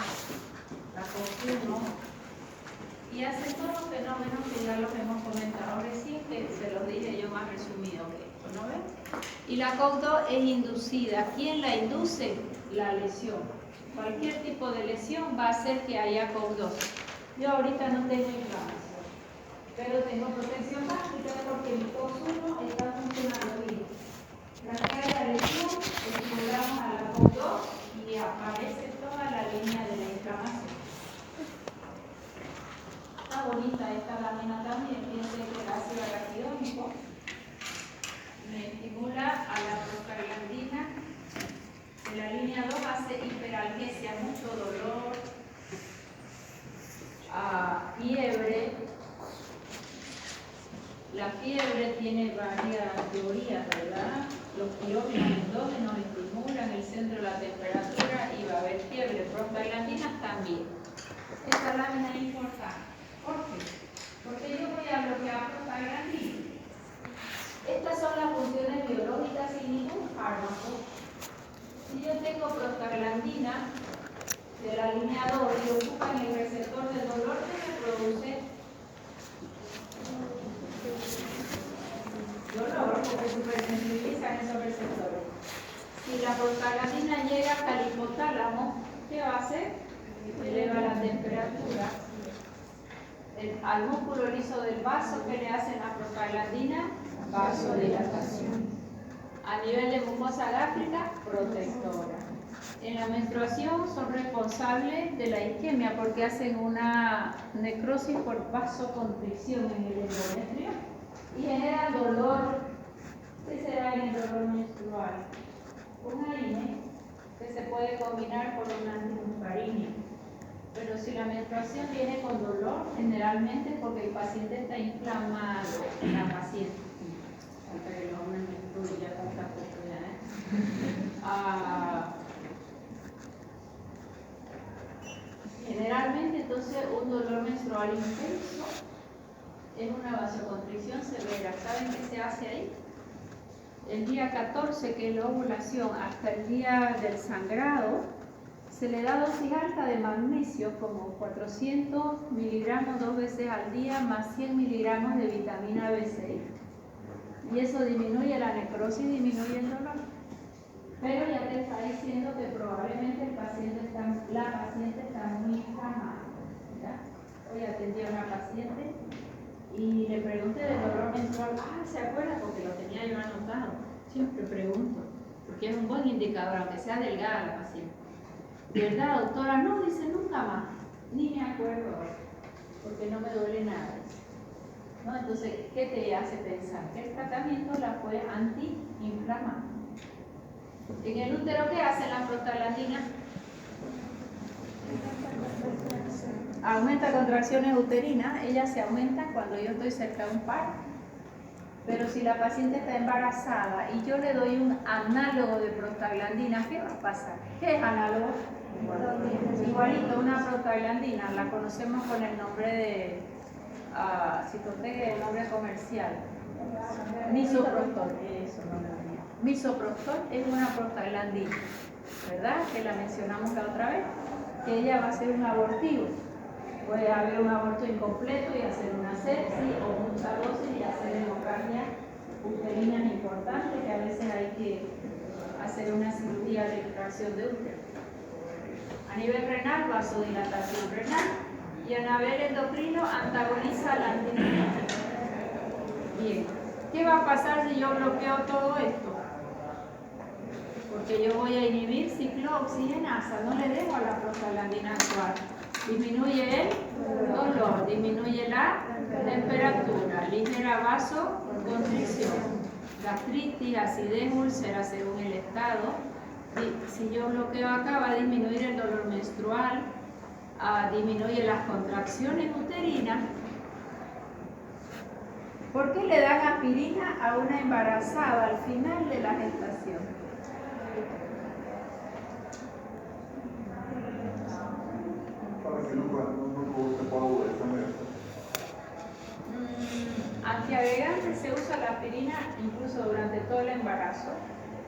la COX-1. Y hace todos los fenómenos que ya los hemos comentado recién, que se los dije yo más resumido que esto, ¿no ven? Y la COX-2 es inducida. ¿Quién la induce? La lesión. Cualquier tipo de lesión va a hacer que haya COX-2. Yo ahorita no tengo inflamación, pero tengo protección básica porque mi COS1 está funcionando bien. Tras la lesión, estimulamos a la COS2 y aparece toda la línea de la inflamación. Está bonita esta lámina también, piense que el ácido araquidónico me estimula a la prostaglandina. En la línea 2 hace hiperalgesia, mucho dolor, fiebre. La fiebre tiene varias teorías, ¿verdad? Los tiroides endógenos estimulan el centro de la temperatura y va a haber fiebre. Prostaglandinas también. Esta lámina es importante. ¿Por qué? Porque yo voy a bloquear prostaglandina. Estas son las funciones biológicas sin ningún fármaco. Si yo tengo prostaglandina de la línea 2 y ocupan el receptor del dolor, ¿qué me produce? Dolor, porque supersensibilizan esos receptores. Si la prostaglandina llega hasta el hipotálamo, ¿qué va a hacer? Eleva la temperatura. Al músculo liso del vaso, ¿qué le hacen a prostaglandina? Vasodilatación. A nivel de mucosa gástrica, protectora. En la menstruación son responsables de la isquemia porque hacen una necrosis por vasoconstricción en el endometrio y generan dolor. ¿Qué se da en el dolor menstrual? Una INE que se puede combinar con una antimuscarínica. Pero si la menstruación viene con dolor, generalmente es porque el paciente está inflamado, la paciente. Hasta que los hombres menstruan ya tanta oportunidad, Generalmente, entonces, un dolor menstrual intenso es una vasoconstricción severa. ¿Saben qué se hace ahí? El día 14, que es la ovulación, hasta el día del sangrado, se le da dosis alta de magnesio, como 400 miligramos 2 veces al día, más 100 miligramos de vitamina B6. Y eso disminuye la necrosis, disminuye el dolor. Pero ya te está diciendo que probablemente la paciente está muy inflamada. Hoy atendí a una paciente y le pregunté del dolor menstrual. ¿Se acuerda? Porque lo tenía yo anotado. Siempre pregunto, porque es un buen indicador, aunque sea delgada la paciente. ¿Verdad, doctora? No, dice nunca más. Ni me acuerdo, porque no me duele nada. ¿No? Entonces, ¿qué te hace pensar? Que el tratamiento la fue antiinflamatorio. En el útero, ¿qué hace la prostaglandina? Aumenta contracciones uterinas. Ellas se aumentan cuando yo estoy cerca de un parto. Pero si la paciente está embarazada y yo le doy un análogo de prostaglandina, ¿qué va a pasar? ¿Qué es análogo? Igualito, una prostaglandina, la conocemos con el nombre de citotec, el nombre comercial. Misoprostol, eso no lo digo. Misoprostol es una prostaglandina, ¿verdad? Que la mencionamos la otra vez, que ella va a ser un abortivo. Puede haber un aborto incompleto y hacer una sepsis o mucha dosis y hacer hemorragia uterina importante, que a veces hay que hacer una cirugía de extracción de útero. A nivel renal, vasodilatación renal, y a nivel endocrino antagoniza la antihistamina. Bien, ¿qué va a pasar si yo bloqueo todo esto? Porque yo voy a inhibir ciclooxigenasa, no le dejo a la prostaglandina actuar. Disminuye el dolor, disminuye la temperatura, ligera vasoconstricción, gastritis, acidez, úlcera según el estado. Si yo bloqueo acá, va a disminuir el dolor menstrual, disminuye las contracciones uterinas. ¿Por qué le dan aspirina a una embarazada al final de la gestación? Para que no se pueda obedecer. Antiagregante se usa la aspirina incluso durante todo el embarazo.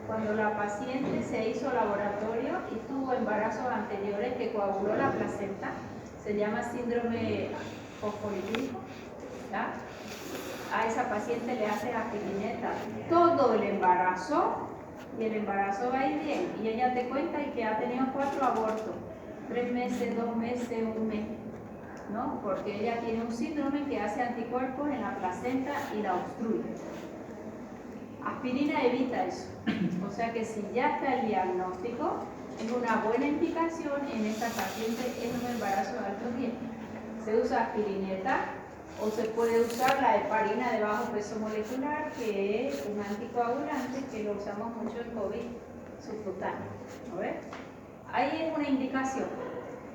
Cuando la paciente se hizo laboratorio y tuvo embarazos anteriores que coaguló la placenta, se llama síndrome fosfolípico. A esa paciente le hace aspirineta todo el embarazo y el embarazo va a ir bien. Y ella te cuenta que ha tenido 4 abortos, 3 meses, 2 meses, 1 mes. ¿no? Porque ella tiene un síndrome que hace anticuerpos en la placenta y la obstruye. Aspirina evita eso. O sea que si ya está el diagnóstico, es una buena indicación en esta paciente en un embarazo de alto riesgo. Se usa aspirineta o se puede usar la heparina de bajo peso molecular, que es un anticoagulante que lo usamos mucho en COVID subcutáneo. ¿No ves? Ahí es una indicación.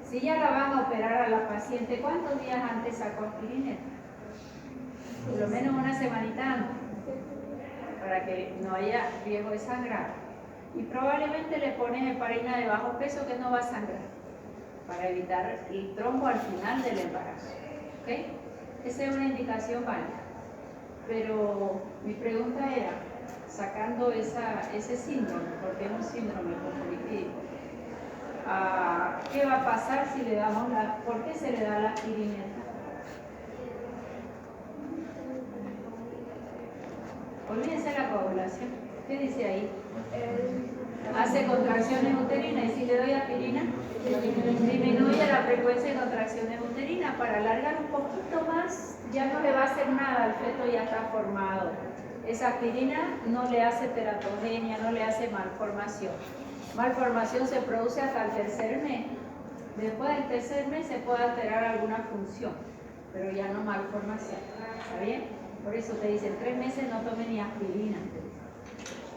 Si ya la van a operar a la paciente, ¿cuántos días antes sacó aspirineta? Por lo menos una semanita antes, para que no haya riesgo de sangrar. Y probablemente le pones heparina de bajo peso que no va a sangrar, para evitar el trombo al final del embarazo. ¿Okay? Esa es una indicación válida. Pero mi pregunta era, sacando ese síndrome, porque es un síndrome fosfolipídico, ¿qué va a pasar si le damos ¿por qué se le da la aspirineta? Olvídense la coagulación. ¿Qué dice ahí? Hace contracciones uterinas, y si le doy aspirina, disminuye la frecuencia de contracciones uterinas. Para alargar un poquito más, ya no le va a hacer nada, al feto ya está formado. Esa aspirina no le hace teratogenia, no le hace malformación. Malformación se produce hasta el tercer mes. Después del tercer mes se puede alterar alguna función, pero ya no malformación. ¿Está bien? Por eso te dicen 3 meses no tome ni aspirina.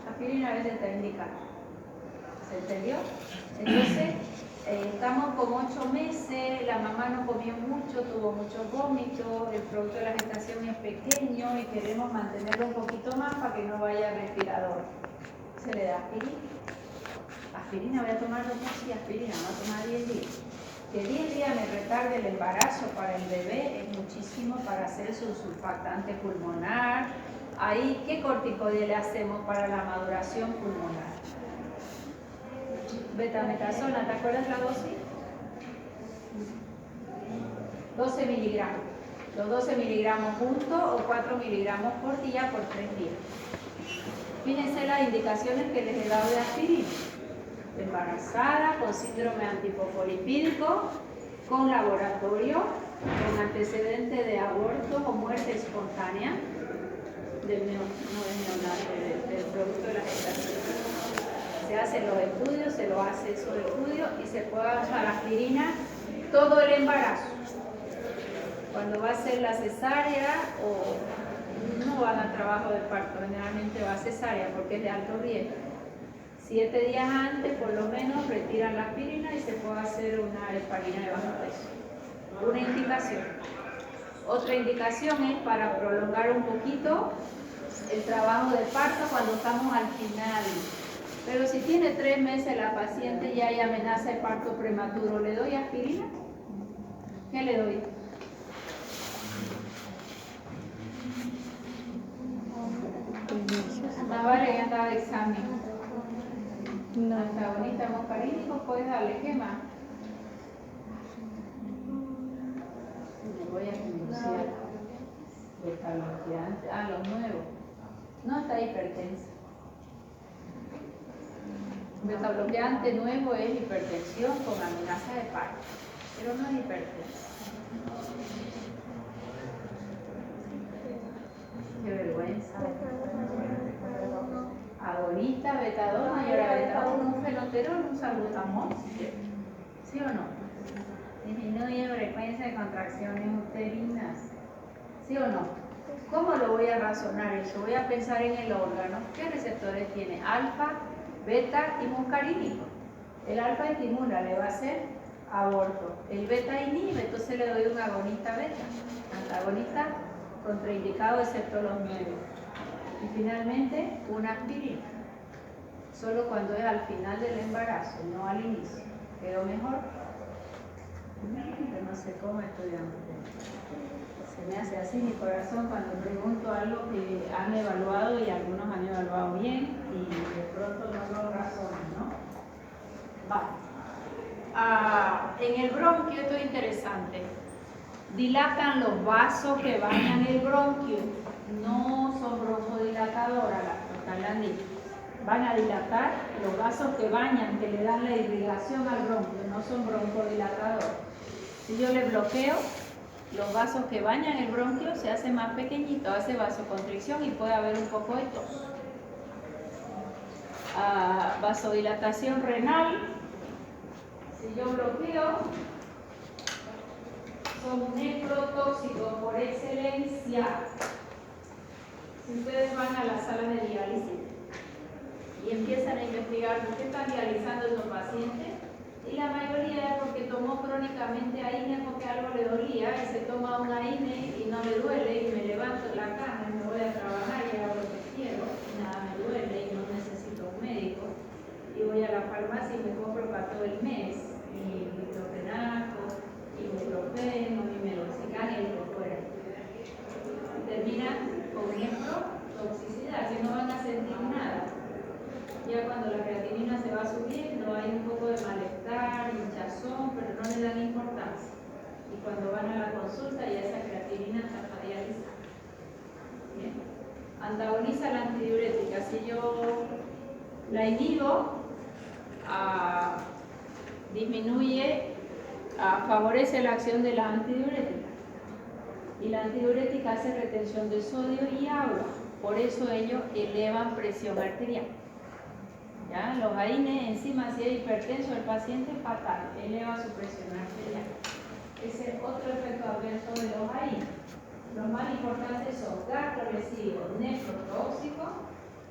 Aspirina a veces está indicada. ¿Se entendió? Entonces, estamos con 8 meses, la mamá no comió mucho, tuvo muchos vómitos, el producto de la gestación es pequeño y queremos mantenerlo un poquito más para que no vaya al respirador. Se le da aspirina. Aspirina, voy a tomar 2 meses y aspirina, voy a tomar 10 días. Que 10 días me retarde el embarazo para el bebé es muchísimo para hacer su surfactante pulmonar. Ahí, ¿qué corticoide le hacemos para la maduración pulmonar? Betametasona, ¿te acuerdas la dosis? 12 miligramos. Los 12 miligramos juntos o 4 miligramos por día por 3 días. Fíjense las indicaciones que les he dado de aspirina. Embarazada, con síndrome antifosfolipídico, con laboratorio, con antecedente de aborto o muerte espontánea del producto de la gestación. Se hacen los estudios, se lo hace esos estudios y se puede usar aspirina todo el embarazo. Cuando va a ser la cesárea o no van al trabajo de parto, generalmente va a cesárea porque es de alto riesgo. 7 días antes, por lo menos, retiran la aspirina y se puede hacer una heparina de bajo peso. Una indicación. Otra indicación es para prolongar un poquito el trabajo de parto cuando estamos al final. Pero si tiene 3 meses la paciente y hay amenaza de parto prematuro, ¿le doy aspirina? ¿Qué le doy? Más vale que andaba de examen. No. Antagonista muscarínico, puedes darle, ¿qué más? Le voy a pronunciar. Beta-bloqueante. Los nuevos. No está hipertensa. Beta-bloqueante nuevo es hipertensión con amenaza de parto, pero no es hipertensa. Qué vergüenza. Agonista, betadona y ahora betadona, un fenoterol, un salbutamol. ¿Sí o no? Disminuye la frecuencia de contracciones uterinas. ¿Sí o no? ¿Cómo lo voy a razonar eso? Voy a pensar en el órgano. ¿Qué receptores tiene? Alfa, beta y muscarínico. El alfa estimula, le va a hacer aborto. El beta inhibe, entonces le doy un agonista beta. Antagonista contraindicado excepto los nuevos. Y finalmente, una aspirina. Solo cuando es al final del embarazo, no al inicio. ¿Quedó mejor? No sé cómo estudiamos. Se me hace así mi corazón cuando pregunto algo que han evaluado y algunos han evaluado bien y de pronto no lo razonan, ¿no? Vale. En el bronquio, esto es interesante. Dilatan los vasos que bañan el bronquio. No son broncodilatadoras las prostaglandinas. Van a dilatar los vasos que bañan, que le dan la irrigación al bronquio. No son broncodilatadoras. Si yo le bloqueo, los vasos que bañan el bronquio se hace más pequeñito, hace vasoconstricción y puede haber un poco de tos. Vasodilatación renal, si yo bloqueo, son nefrotóxicos por excelencia. Si ustedes van a la sala de diálisis y empiezan a investigar por qué están dializando a estos pacientes, y la mayoría es porque tomó crónicamente AINE porque algo le dolía y se toma un AINE y no le duele y me levanto en la cama y me voy a trabajar y hago lo que quiero y nada me duele y no necesito un médico y voy a la farmacia y me compro para todo el mes y diclofenaco y ibuprofeno y meloxicam y lo que fuera. Terminan con nefrotoxicidad, que no van a sentir nada. Ya cuando la creatinina se va subiendo hay un poco de malestar, hinchazón, pero no le dan importancia. Y cuando van a la consulta ya esa creatinina está radializada. Bien. Antagoniza la antidiurética. Si yo la inhibo, favorece la acción de la antidiurética. Y la antidiurética hace retención de sodio y agua. Por eso ellos elevan presión arterial. ¿Ya? Los AINE, encima si es hipertenso el paciente, fatal, eleva su presión arterial. Ese es otro efecto adverso de los AINE. Los más importantes son gastrolesivos, nefrotóxicos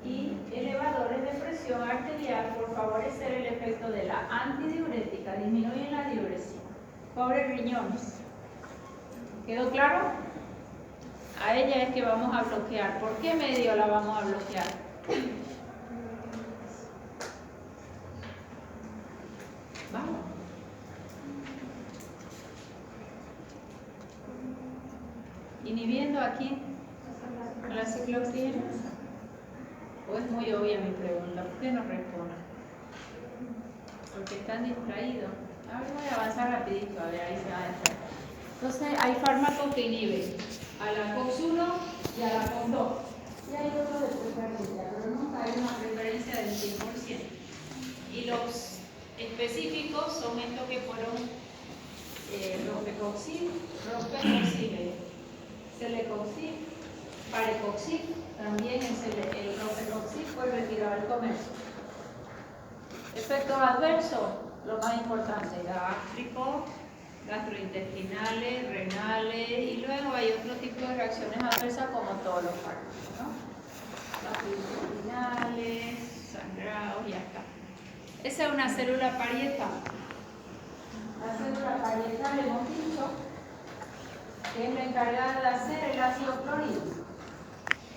y elevadores de presión arterial por favorecer el efecto de la antidiurética, disminuyen la diuresis. Pobres riñones. ¿Quedó claro? A ella es que vamos a bloquear. ¿Por qué medio la vamos a bloquear? Vamos. Inhibiendo aquí la ciclooxigenasa. ¿O es muy obvia mi pregunta? ¿Por qué no responden? Porque están distraídos. A ver, voy a avanzar rapidito, a ver, ahí se va a entrar. Entonces, hay fármacos que inhiben a la COX-1 y a la COX-2. Y hay otros de preferencia, pero nunca hay una preferencia del 100%. Y los específicos son estos que fueron ropecoxib, celecoxib, parecoxib, también el ropecoxib fue retirado del comercio. Efectos adversos, lo más importante, gástricos, gastrointestinales, renales, y luego hay otro tipo de reacciones adversas como todos los fármacos, ¿no? Gastrointestinales, sangrados y ya está. Esa es una célula parietal. La célula parietal hemos dicho que es la encargada de hacer el ácido clorhídrico.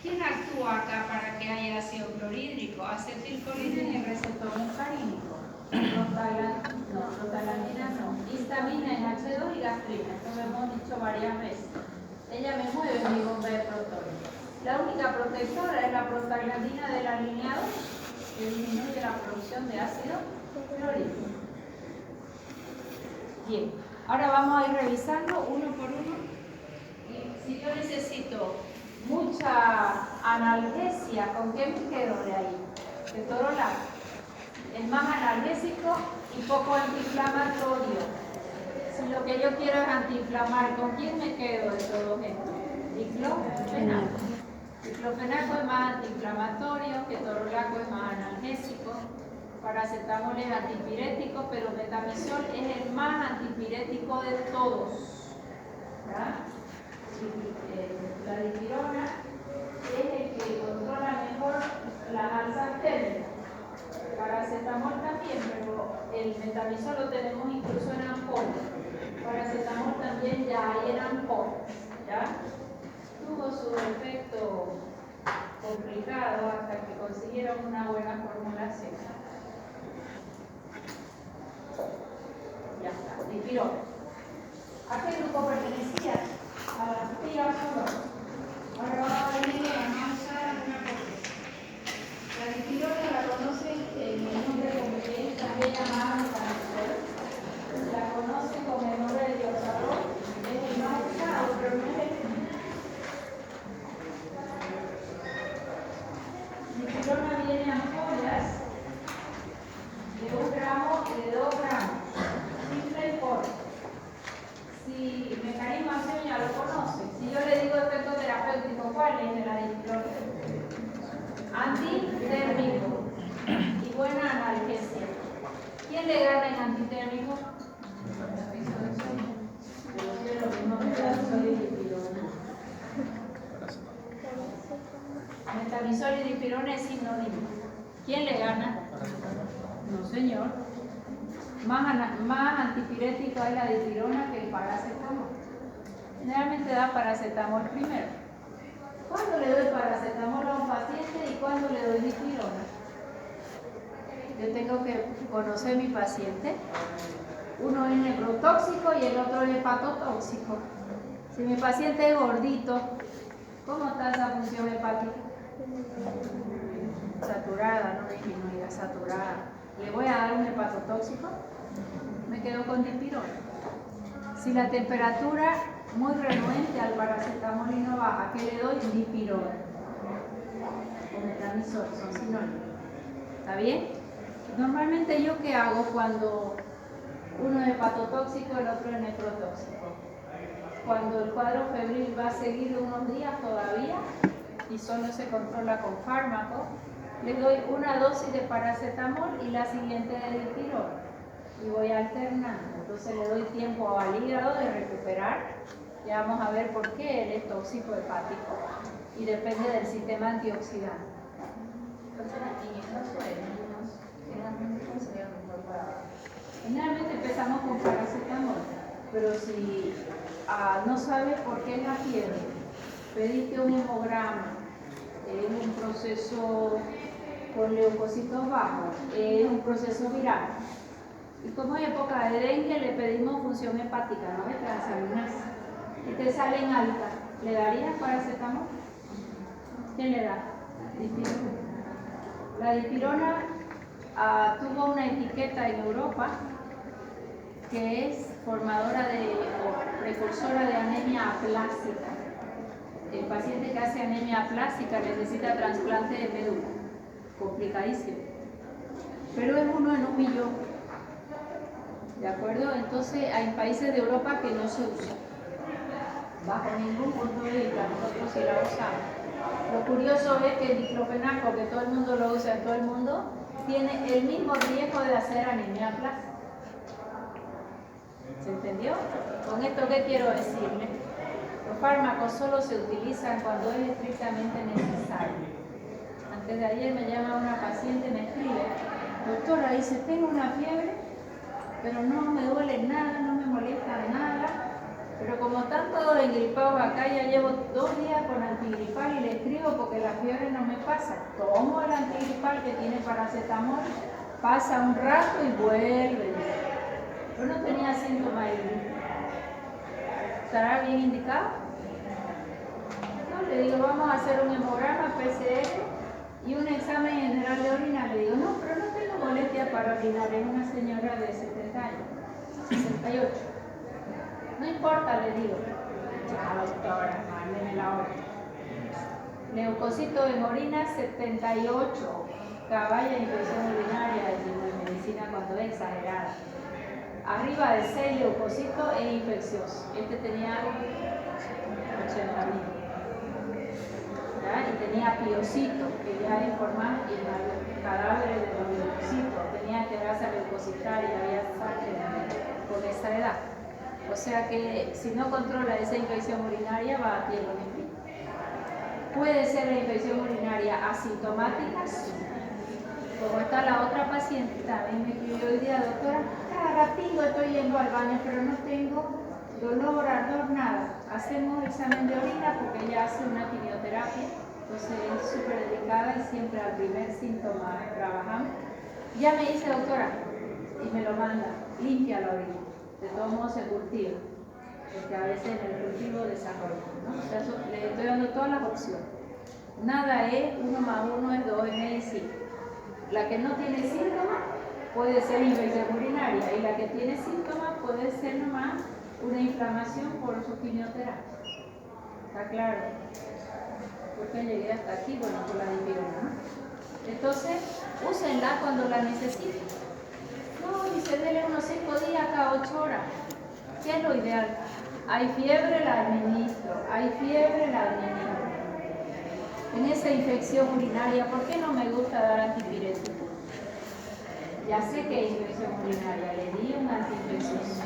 ¿Quién actúa acá para que haya ácido clorhídrico? Acetilcolina y el receptor muscarínico. Prostaglandina no. Histamina en H2 y gastrina. Esto lo hemos dicho varias veces. Ella me mueve mi bomba de protones. La única protectora es la prostaglandina del alineado, que disminuye la producción de ácido clorhídrico. Bien, ahora vamos a ir revisando uno por uno. Si yo necesito mucha analgesia, ¿con qué me quedo de ahí? De ketorolaco. Es más analgésico y poco antiinflamatorio. Si lo que yo quiero es antiinflamar, ¿con quién me quedo de todos estos? Diclofenaco. Diclofenaco es más antiinflamatorio, ketorolaco es más analgésico, paracetamol es antipirético, pero metamizol es el más antipirético de todos. ¿Ya? La dipirona es el que controla mejor las alzas térmicas. Paracetamol también, pero el metamizol lo tenemos incluso en ampollas. Paracetamol también ya hay en ampollas. ¿Ya? Tuvo su efecto complicado hasta que consiguieron una buena formulación. Ya está, dipirona. ¿A qué grupo pertenecía? A las tiras 1. Ahora vamos a venir a usar una cosa. La dipirona la conocen en el nombre como que es también llamada metamizol. La conocen con el nombre de dioxazol. Es el más usado, pero no es el dipirona viene en ampollas de 1 gramo y de 2 gramos. Simple y corto. reanimación ya lo conoce. Si yo le digo efecto terapéutico, ¿cuál es de la dipirona? Antitérmico y buena analgesia. ¿Quién le gana en antitérmico? Lo mismo que la dipirona. Metamizol y dipirona es sinónimo. ¿Quién le gana? No, señor. Más antipirético es la dipirona que el paracetamol. Generalmente da paracetamol primero. ¿Cuándo le doy paracetamol a un paciente y cuándo le doy dipirona? Yo tengo que conocer mi paciente. Uno es nephrotóxico y el otro es hepatotóxico. Si mi paciente es gordito, ¿cómo está esa función hepática? Saturada, no disminuida, saturada. ¿Le voy a dar un hepatotóxico? Me quedo con dipirona. Si la temperatura muy renuente al paracetamol y no baja, ¿qué le doy? Dipirona. O metamizol, son sinónimos. ¿Está bien? Normalmente yo ¿qué hago cuando uno es hepatotóxico y el otro es nefrotóxico? Cuando el cuadro febril va a seguir unos días todavía y solo se controla con fármaco, le doy una dosis de paracetamol y la siguiente de dipirona y voy alternando. Entonces le doy tiempo al hígado de recuperar. Ya vamos a ver por qué él es tóxico hepático y depende del sistema antioxidante. Generalmente empezamos con paracetamol, pero si no sabes por qué es la fiebre, pediste un hemograma, es un proceso con leucocitos bajos, es un proceso viral. Y como en época de dengue le pedimos función hepática, no de transaminasa, y te salen altas, ¿le darías paracetamol? ¿Qué le da? Dipirona. La dipirona tuvo una etiqueta en Europa que es formadora o precursora de anemia aplásica. El paciente que hace anemia aplásica necesita trasplante de médula, complicadísimo, pero es 1 en 1.000.000, ¿de acuerdo? Entonces hay países de Europa que no se usa, bajo ningún punto de vista, nosotros sí la usamos. Lo curioso es que el diclofenaco, que todo el mundo lo usa en todo el mundo, tiene el mismo riesgo de hacer anemia aplásica. ¿Se entendió? Con esto, ¿qué quiero decirle? Los fármacos solo se utilizan cuando es estrictamente necesario. Antes de ayer me llama una paciente y me escribe: doctora, dice, tengo una fiebre, pero no me duele nada, no me molesta nada, pero como están todos engripados acá, ya llevo 2 días con antigripal y le escribo porque la fiebre no me pasa. Tomo el antigripal que tiene paracetamol, pasa un rato y vuelve. Yo no tenía síntomas de gripe. ¿Estará bien indicado? No, le digo, vamos a hacer un hemograma, PCR y un examen general de orina. Le digo, no, pero no tengo molestia para orinar. Es una señora de 70 años, 68. No importa, le digo. Ya, doctora, mándeme la hora. Leucocito en orina 78. Caballa infección urinaria de medicina cuando es exagerada. Arriba de 6 leucocitos es infeccioso. Este tenía 80.000. Y tenía piocito, que ya es formal y el cadáver de los leucocitos. Tenía quebrasa leucocitaria y había sangre con esa edad. O sea que si no controla esa infección urinaria va a tener un infección. Puede ser la infección urinaria asintomática, sí. Como está la otra paciente, también me escribió hoy día, doctora, cada ratito estoy yendo al baño, pero no tengo dolor, ardor, nada. Hacemos examen de orina porque ella hace una quimioterapia, entonces es súper delicada y siempre al primer síntoma trabajamos. Ya me dice, doctora, y me lo manda, limpia la orina. De todos modos se cultiva, porque a veces en el cultivo desarrolla, ¿no? O sea, le estoy dando todas las opciones. Nada es 1 más 1 es 2 en medicina. La que no tiene síntomas puede ser infección urinaria y la que tiene síntomas puede ser nomás una inflamación por su quimioterapia. ¿Está claro? Porque llegué hasta aquí, bueno, por la dipirona, ¿no? Entonces, úsenla cuando la necesiten. No, dice, dele unos 5 días cada 8 horas. ¿Qué es lo ideal? Hay fiebre, la administro. Hay fiebre, la administro. En esa infección urinaria, ¿por qué no me gusta dar antipirético? Ya sé que hay infección urinaria, le di un antiinfeccioso.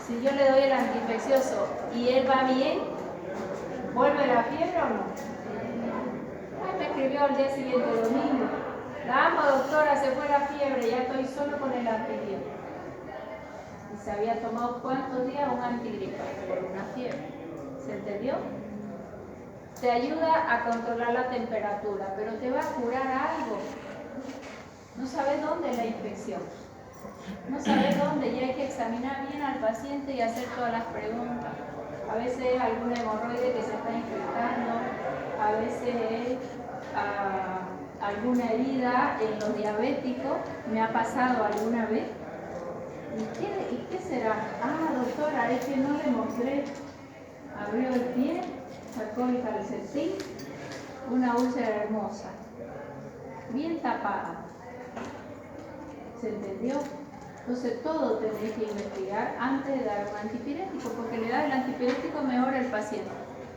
Si yo le doy el antiinfeccioso y él va bien, ¿vuelve la fiebre o no? Ay, me escribió al día siguiente domingo. La amo, doctora, se fue la fiebre, ya estoy solo con el antibiótico. Y se había tomado ¿cuántos días? Un antigripal por una fiebre. ¿Se entendió? Te ayuda a controlar la temperatura, pero te va a curar algo. No sabes dónde es la infección. No sabes dónde, y hay que examinar bien al paciente y hacer todas las preguntas. A veces es alguna hemorroide que se está infectando, a veces es alguna herida en los diabéticos, me ha pasado alguna vez. ¿Y qué será? Ah, doctora, es que no le mostré. Abrió el pie, sacó el calcetín, una úlcera hermosa, bien tapada. ¿Se entendió? Entonces todo tenéis que investigar antes de dar un antipirético, porque le da el antipirético mejora el paciente.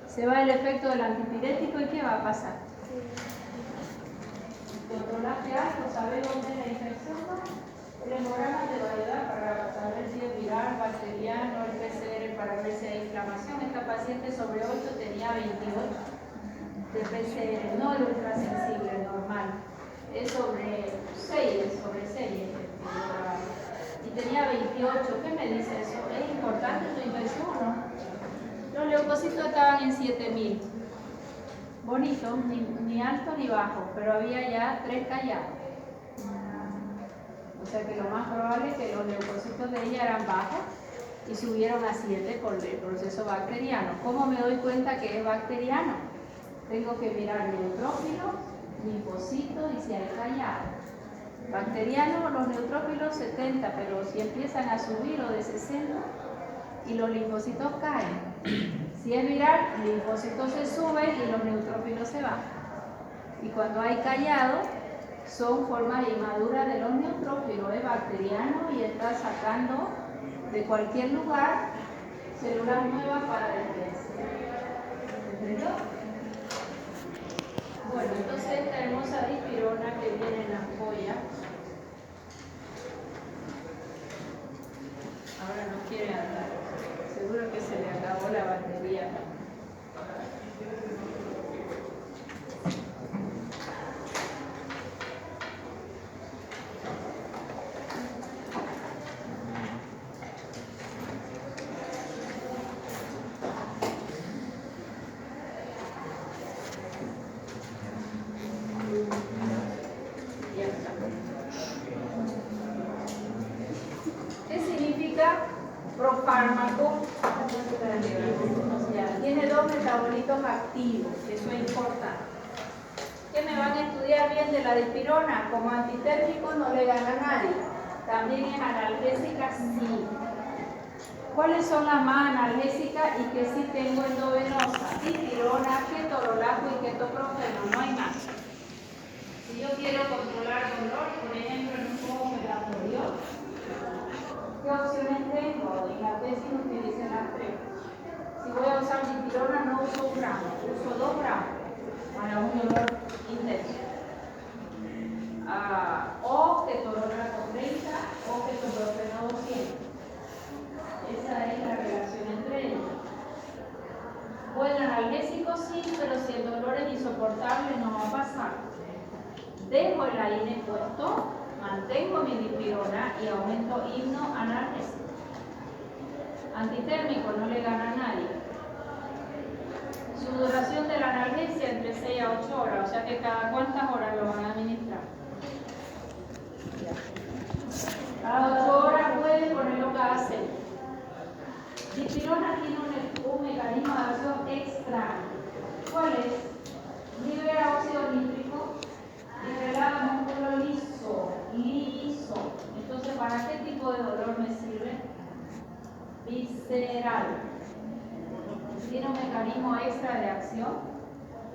Se va el efecto del antipirético y ¿qué va a pasar? Controlaste algo, sabes dónde es la infección. El hemograma te va a ayudar para saber si es viral, bacteriano, el PCR para ver si hay inflamación. Esta paciente sobre 8 tenía 28 de PCR, no el ultrasensible normal. Es sobre 6, y tenía 28. ¿Qué me dice eso? ¿Es importante tu infección o no? Los leucocitos estaban en 7000. Bonito, ni alto ni bajo, pero había ya 3 callados. O sea que lo más probable es que los leucocitos de ella eran bajos y subieron a 7 por el proceso bacteriano. ¿Cómo me doy cuenta que es bacteriano? Tengo que mirar neutrófilos, linfocitos y si hay callado. Bacteriano, los neutrófilos 70, pero si empiezan a subir o de 60 y los linfocitos caen. Si es viral, el linfocito se sube y los neutrófilos se bajan. Y cuando hay callado, son formas inmaduras de los neutrófilos, es bacteriano y está sacando de cualquier lugar células nuevas para defensa. ¿Entendió? Bueno, entonces esta hermosa dipirona que viene en la ampolla, ahora no quiere andar, seguro que se le acabó la batería. Profármaco, tiene 2 metabolitos activos, eso es importante. ¿Qué me van a estudiar bien de la dipirona? Como antitérmico no le gana a nadie. También es analgésica, sí. ¿Cuáles son las más analgésicas y que sí tengo endovenosa? Dipirona, ketorolaco y ketoprofeno, no hay más. Si yo quiero controlar dolor, por ejemplo, en un poco melatorio, ¿qué opciones tengo? En la tesis utilicen las 3. Si voy a usar dipirona, no uso 1 gramo, uso 2 gramos para un dolor intenso. O ketorolaco 30 o ketoprofeno 200. Esa es la relación entre ellos. Buen analgésico sí, pero si el dolor es insoportable no va a pasar. Dejo el AINE puesto, mantengo mi dipirona y aumento himno analgésico. Antitérmico no le gana a nadie. Su duración de la analgesia entre 6 a 8 horas, o sea que cada cuántas horas lo van a administrar. Cada 8 horas pueden ponerlo cada 6. Dipirona tiene un mecanismo de acción extraño. ¿Cuál es? Libera óxido nítrico y relaja músculo liso. Entonces, ¿para qué tipo de dolor me sirve? Visceral. Tiene un mecanismo extra de acción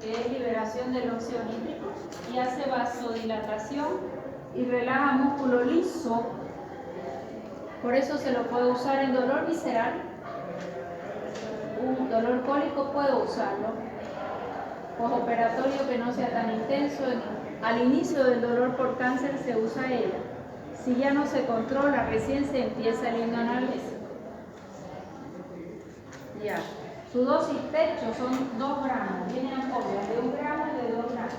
que es liberación del óxido nítrico y hace vasodilatación y relaja músculo liso. Por eso se lo puede usar en dolor visceral cólico puedo usarlo. Postoperatorio que no sea tan intenso. Al inicio del dolor por cáncer se usa ella. Si ya no se controla, recién se empieza el himno analgésico. Ya. Su dosis techo son 2 gramos. Vienen ampollas de 1 gramo y de 2 gramos.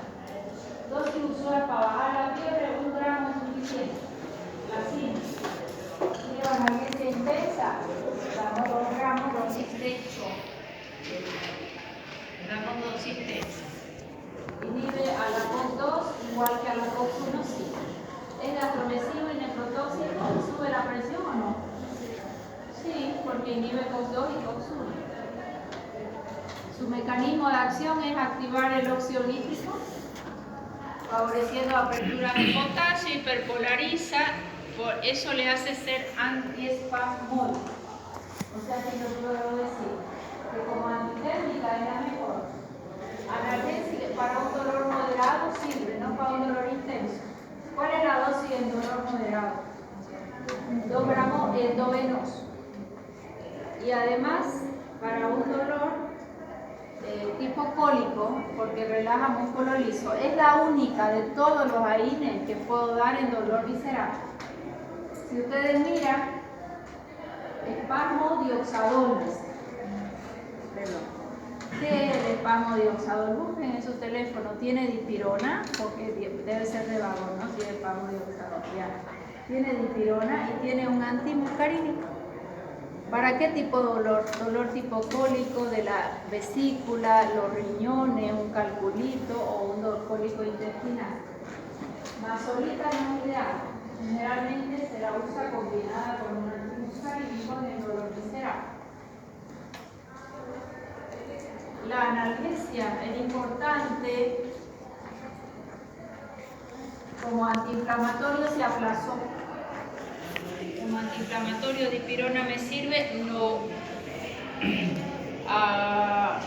Dosis usual para bajar la fiebre, 1 gramo es suficiente. Así. Si la analgesia intensa, damos 2 gramos, dosis techo. Damos dosis techo. Inhibe a la COX-2 igual que a la COX-1, sí. ¿Es gastromesivo y nefrotóxico? ¿Sube la presión o no? Sí, porque inhibe COX-2 y COX-1. Su mecanismo de acción es activar el óxido nítrico, favoreciendo apertura de potasio, hiperpolariza, por eso le hace ser antiespasmódico. O sea que yo puedo decir que como antitérmica es la mejor. Analgésica para un dolor moderado sirve, no para un dolor intenso. ¿Cuál es la dosis en dolor moderado? 2 gramos endovenoso. Y además, para un dolor tipo cólico, porque relaja músculo liso, es la única de todos los AINES que puedo dar en dolor visceral. Si ustedes miran, espasmo dioxadol. ¿Qué es el espasmo dioxadol? Busquen en su teléfono, tiene dipirona, porque debe ser de vago, ¿no? Tiene espasmo dioxadol, ya. Tiene dipirona y tiene un antimuscarínico. ¿Para qué tipo de dolor? Dolor tipo cólico de la vesícula, los riñones, un calculito o un dolor cólico intestinal. Masolita no es ideal. Generalmente se la usa combinada con un antimuscarínico en el dolor visceral. La analgesia es importante. Como antiinflamatorio se aplazó. Como antiinflamatorio dipirona me sirve, no,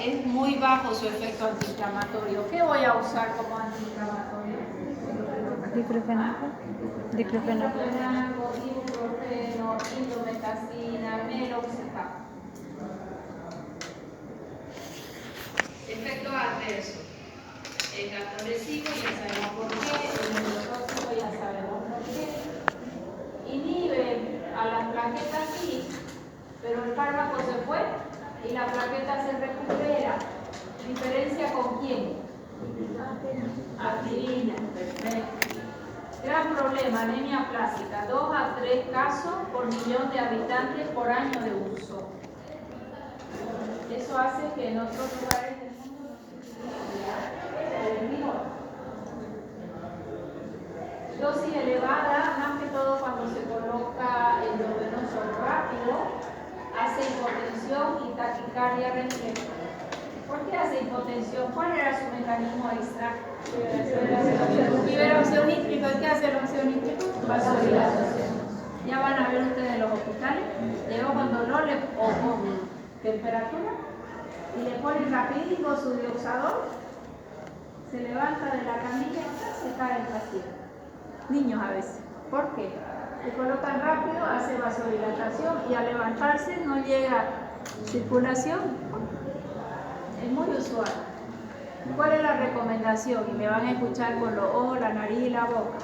es muy bajo su efecto antiinflamatorio. ¿Qué voy a usar como antiinflamatorio? Diclofenaco. Diclofenaco, ibuprofeno, indomethacina, meloxicam. Efecto adverso. El gastrolesivo ya sabemos por qué, el neurotóxico ya sabemos por qué. Inhibe a las plaquetas aquí, pero el fármaco se fue y la plaqueta se recupera. ¿Diferencia con quién? Aspirina, perfecto. Gran problema, anemia plástica, 2 a 3 casos por millón de habitantes por año de uso. Eso hace que en otros lugares del mundo no se dosis elevada, más que todo cuando se coloca endovenoso rápido, hace hipotensión y taquicardia refleja. ¿Por qué hace hipotensión? ¿Cuál era su mecanismo extra? Liberación nítrica. ¿Y qué hace el óxido nítrico? Vasodilatación. Ya van a ver ustedes en los hospitales, llegó con dolor o con temperatura y le ponen rapidito su dioxadol, se levanta de la camilla y se cae el paciente. Niños a veces. ¿Por qué? Se colocan rápido, hace vasodilatación y al levantarse no llega circulación. Es muy usual. ¿Cuál es la recomendación? Y me van a escuchar con los ojos, la nariz y la boca.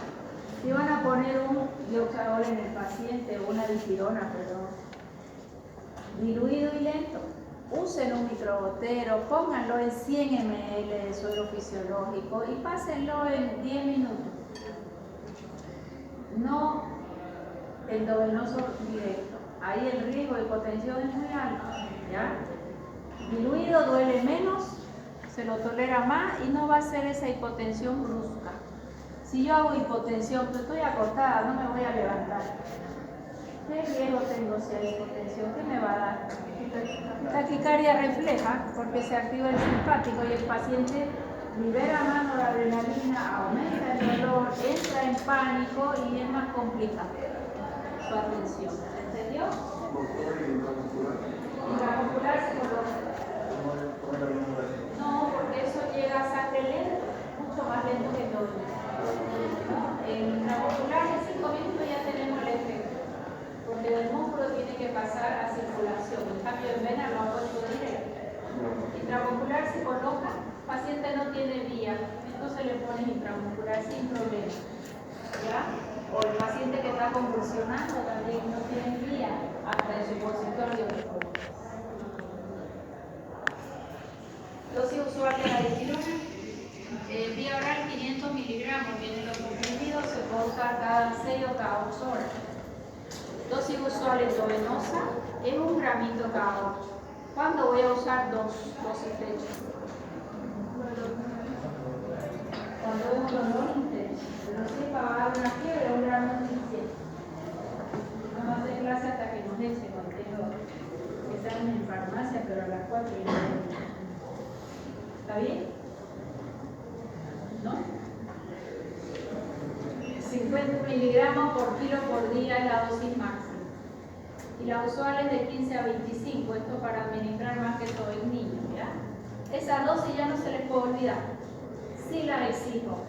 Si van a poner un dioxadol en el paciente, o una dipirona, perdón, diluido y lento, usen un microgotero, pónganlo en 100 ml de suero fisiológico y pásenlo en 10 minutos. No endovenoso directo. Ahí el riesgo de hipotensión es muy alto. ¿Ya? Diluido duele menos, se lo tolera más y no va a ser esa hipotensión brusca. Si yo hago hipotensión, pero estoy acostada, no me voy a levantar. ¿Qué riesgo tengo si hay hipotensión? ¿Qué me va a dar? Taquicardia refleja porque se activa el simpático y el paciente libera más noradrenalina, aumenta el dolor, entra en pánico y es más complicado su atención. ¿Entendió? Intramuscular se coloca. No, porque eso llega a sangre lento, mucho más lento que todo. En intramuscular en 5 minutos ya tenemos el efecto, porque del músculo tiene que pasar a circulación. En cambio en vena lo hago todo directo. paciente no tiene vía, entonces le pones intramuscular sin problema. ¿Ya? O el paciente que está convulsionando también no tiene vía hasta el supositorio. Dosis usual de la dipirona. Vía oral 500 miligramos, vienen los comprimidos, se puede usar cada 6 o cada 8 horas. Dosis usual endovenosa es 1 gramito cada 8. ¿Cuándo voy a usar dosis techo? Cuando es un dolor intenso. No sé, para dar una fiebre, 1 gramo de 17. Vamos a hacer clase hasta que nos deje, cuando tengo que estar en farmacia, pero a las 4 y media. ¿Está bien? ¿No? 50 miligramos por kilo por día es la dosis máxima. Y la usual es de 15 a 25, esto para administrar más que todo en niños, ¿ya? Esa dosis ya no se les puede olvidar. Sí la exijo,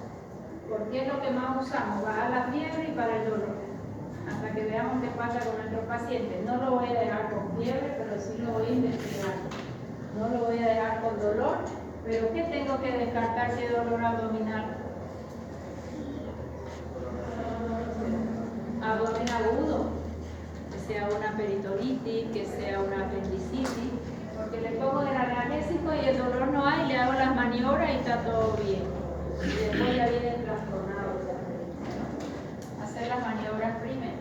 porque es lo que más usamos, para la fiebre y para el dolor. Hasta que veamos qué pasa con nuestros pacientes. No lo voy a dejar con fiebre, pero sí lo voy a investigar. No lo voy a dejar con dolor, pero ¿qué tengo que descartar de dolor abdominal? Abdomen agudo, que sea una peritonitis, que sea una apendicitis, porque le pongo el analgésico y el dolor no hay, le hago las maniobras y está todo bien. Y después ya viene el trastornado. Hacer las maniobras primero.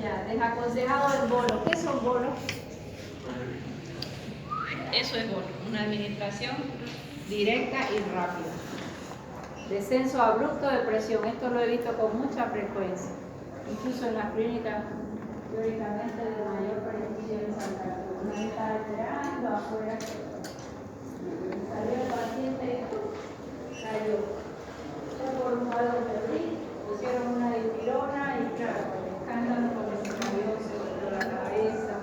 Ya, desaconsejado el bolo. ¿Qué son bolos? Eso es bolo, una administración directa y rápida. Descenso abrupto de presión, esto lo he visto con mucha frecuencia, incluso en las clínicas teóricamente de mayor prestigio en Santa Cruz. Uno está esperando afuera, salió el paciente, cayó. Fue por un cuadro febril, pusieron una dipirona y claro, el escándalo porque se cayó, se golpeó la cabeza.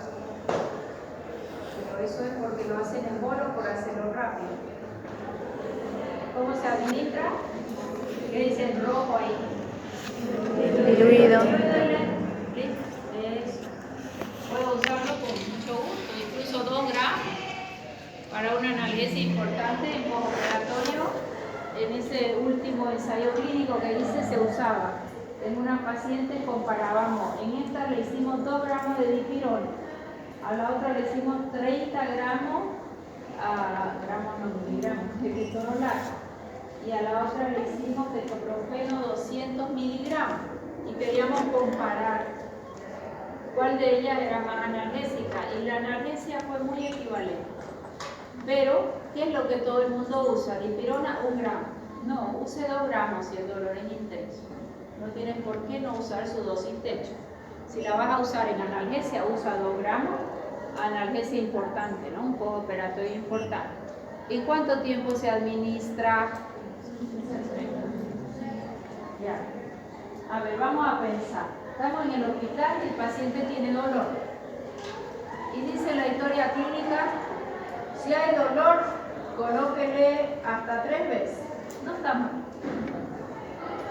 Pero eso es porque lo hacen en bolo por hacerlo rápido. ¿Cómo se administra? ¿Qué dice el rojo ahí? Diluido. Eso. Puedo usarlo con mucho gusto, incluso 2 gramos para una analgesia importante en postoperatorio. En ese último ensayo clínico que hice se usaba. En una paciente comparábamos, en esta le hicimos 2 gramos de dipirona, a la otra le hicimos 30 gramos, miligramos de ketorolaco, y a la otra le hicimos ketoprofeno 200 miligramos y queríamos comparar cuál de ellas era más analgésica y la analgesia fue muy equivalente. Pero, ¿qué es lo que todo el mundo usa? Dipirona 1 gramo. No, use 2 gramos si el dolor es intenso. No tienes por qué no usar su dosis techo. Si la vas a usar en analgesia, usa 2 gramos. Analgesia importante, ¿no? Un postoperatorio importante. ¿Y cuánto tiempo se administra? Ya. A ver, vamos a pensar. Estamos en el hospital y el paciente tiene dolor. Y dice la historia clínica, si hay dolor, colóquele hasta 3 veces. No está mal.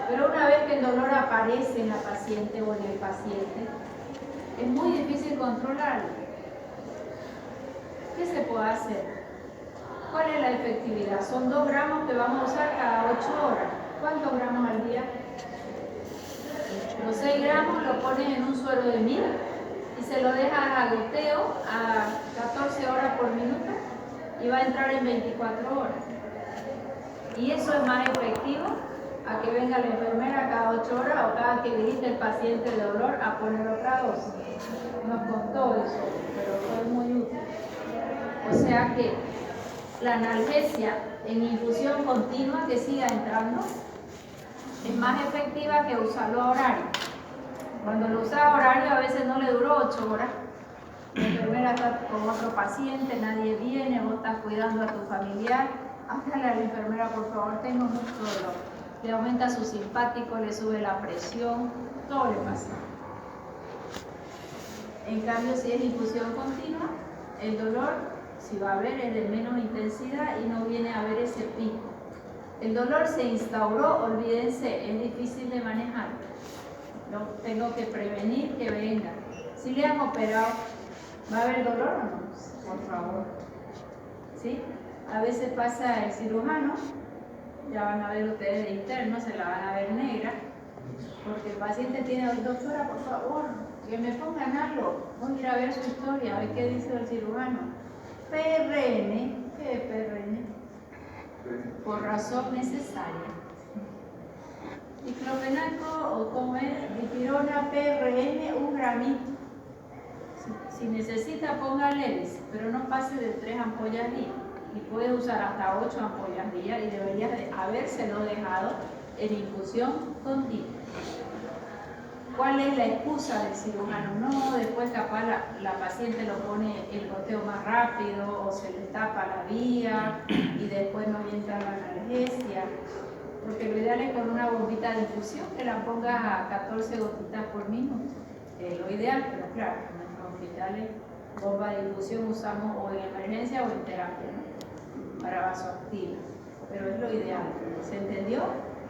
Pero una vez que el dolor aparece en la paciente o en el paciente, es muy difícil controlarlo. ¿Qué se puede hacer? ¿Cuál es la efectividad? Son 2 gramos que vamos a usar cada 8 horas. ¿Cuántos gramos al día? Los 6 gramos lo pones en un suero de 1000 y se lo dejas a goteo a 14 horas por minuto y va a entrar en 24 horas. Y eso es más efectivo a que venga la enfermera cada 8 horas o cada que grite el paciente de dolor a poner otra dosis. Nos costó eso, pero fue muy útil. O sea que la analgesia en infusión continua que siga entrando es más efectiva que usarlo a horario. Cuando lo usas a horario a veces no le duró 8 horas. La enfermera está con otro paciente, nadie viene, vos estás cuidando a tu familiar. Háblale a la enfermera, por favor, tengo mucho dolor. Le aumenta su simpático, le sube la presión, todo le pasa. En cambio, si es infusión continua, el dolor, si va a haber, es de menos intensidad y no viene a haber ese pico. El dolor se instauró, olvídense, es difícil de manejar. Lo tengo que prevenir que venga. Si le han operado, ¿va a haber dolor o no? Por favor. ¿Sí? A veces pasa el cirujano, ya van a ver ustedes de interno, se la van a ver negra, porque el paciente tiene, doctora, por favor, que me pongan algo, voy a ir a ver su historia, a ver qué dice el cirujano. PRN, ¿qué es PRN? Por razón necesaria. Diclofenaco, o como es, dipirona, PRN, 1 gramito. Si necesita, póngale, pero no pase de 3 ampollas día. Y puede usar hasta 8 ampollas día y debería de habérselo dejado en infusión continua. ¿Cuál es la excusa del cirujano? No, después capaz la paciente lo pone el goteo más rápido o se le tapa la vía y después no entra la analgesia. Porque lo ideal es con una bombita de infusión que la pongas a 14 gotitas por minuto. Lo ideal, pero claro, en nuestros hospitales bomba de infusión usamos o en emergencia o en terapia, ¿no? Para vasoactiva. Pero es lo ideal. ¿Se entendió?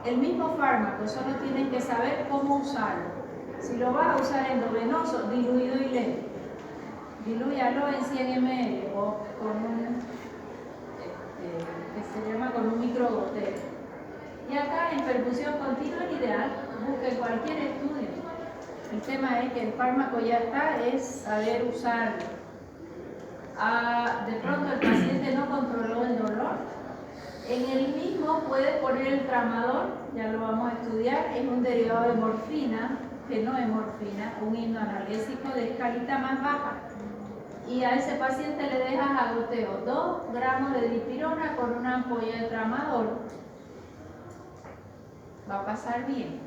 El mismo fármaco, solo tienen que saber cómo usarlo. Si lo vas a usar endovenoso, diluido y leve, dilúyalo en 100 ml o con un, que se llama con un microgotero. Y acá en perfusión continua es ideal, busque cualquier estudio. El tema es que el fármaco ya está, es saber usarlo. De pronto el paciente no controló el dolor. En el mismo puede poner el tramador, ya lo vamos a estudiar, es un derivado de morfina, que no es morfina, un hipnoanalgésico de escalita más baja. Y a ese paciente le dejas a goteo 2 gramos de dipirona con una ampolla de tramador. Va a pasar bien.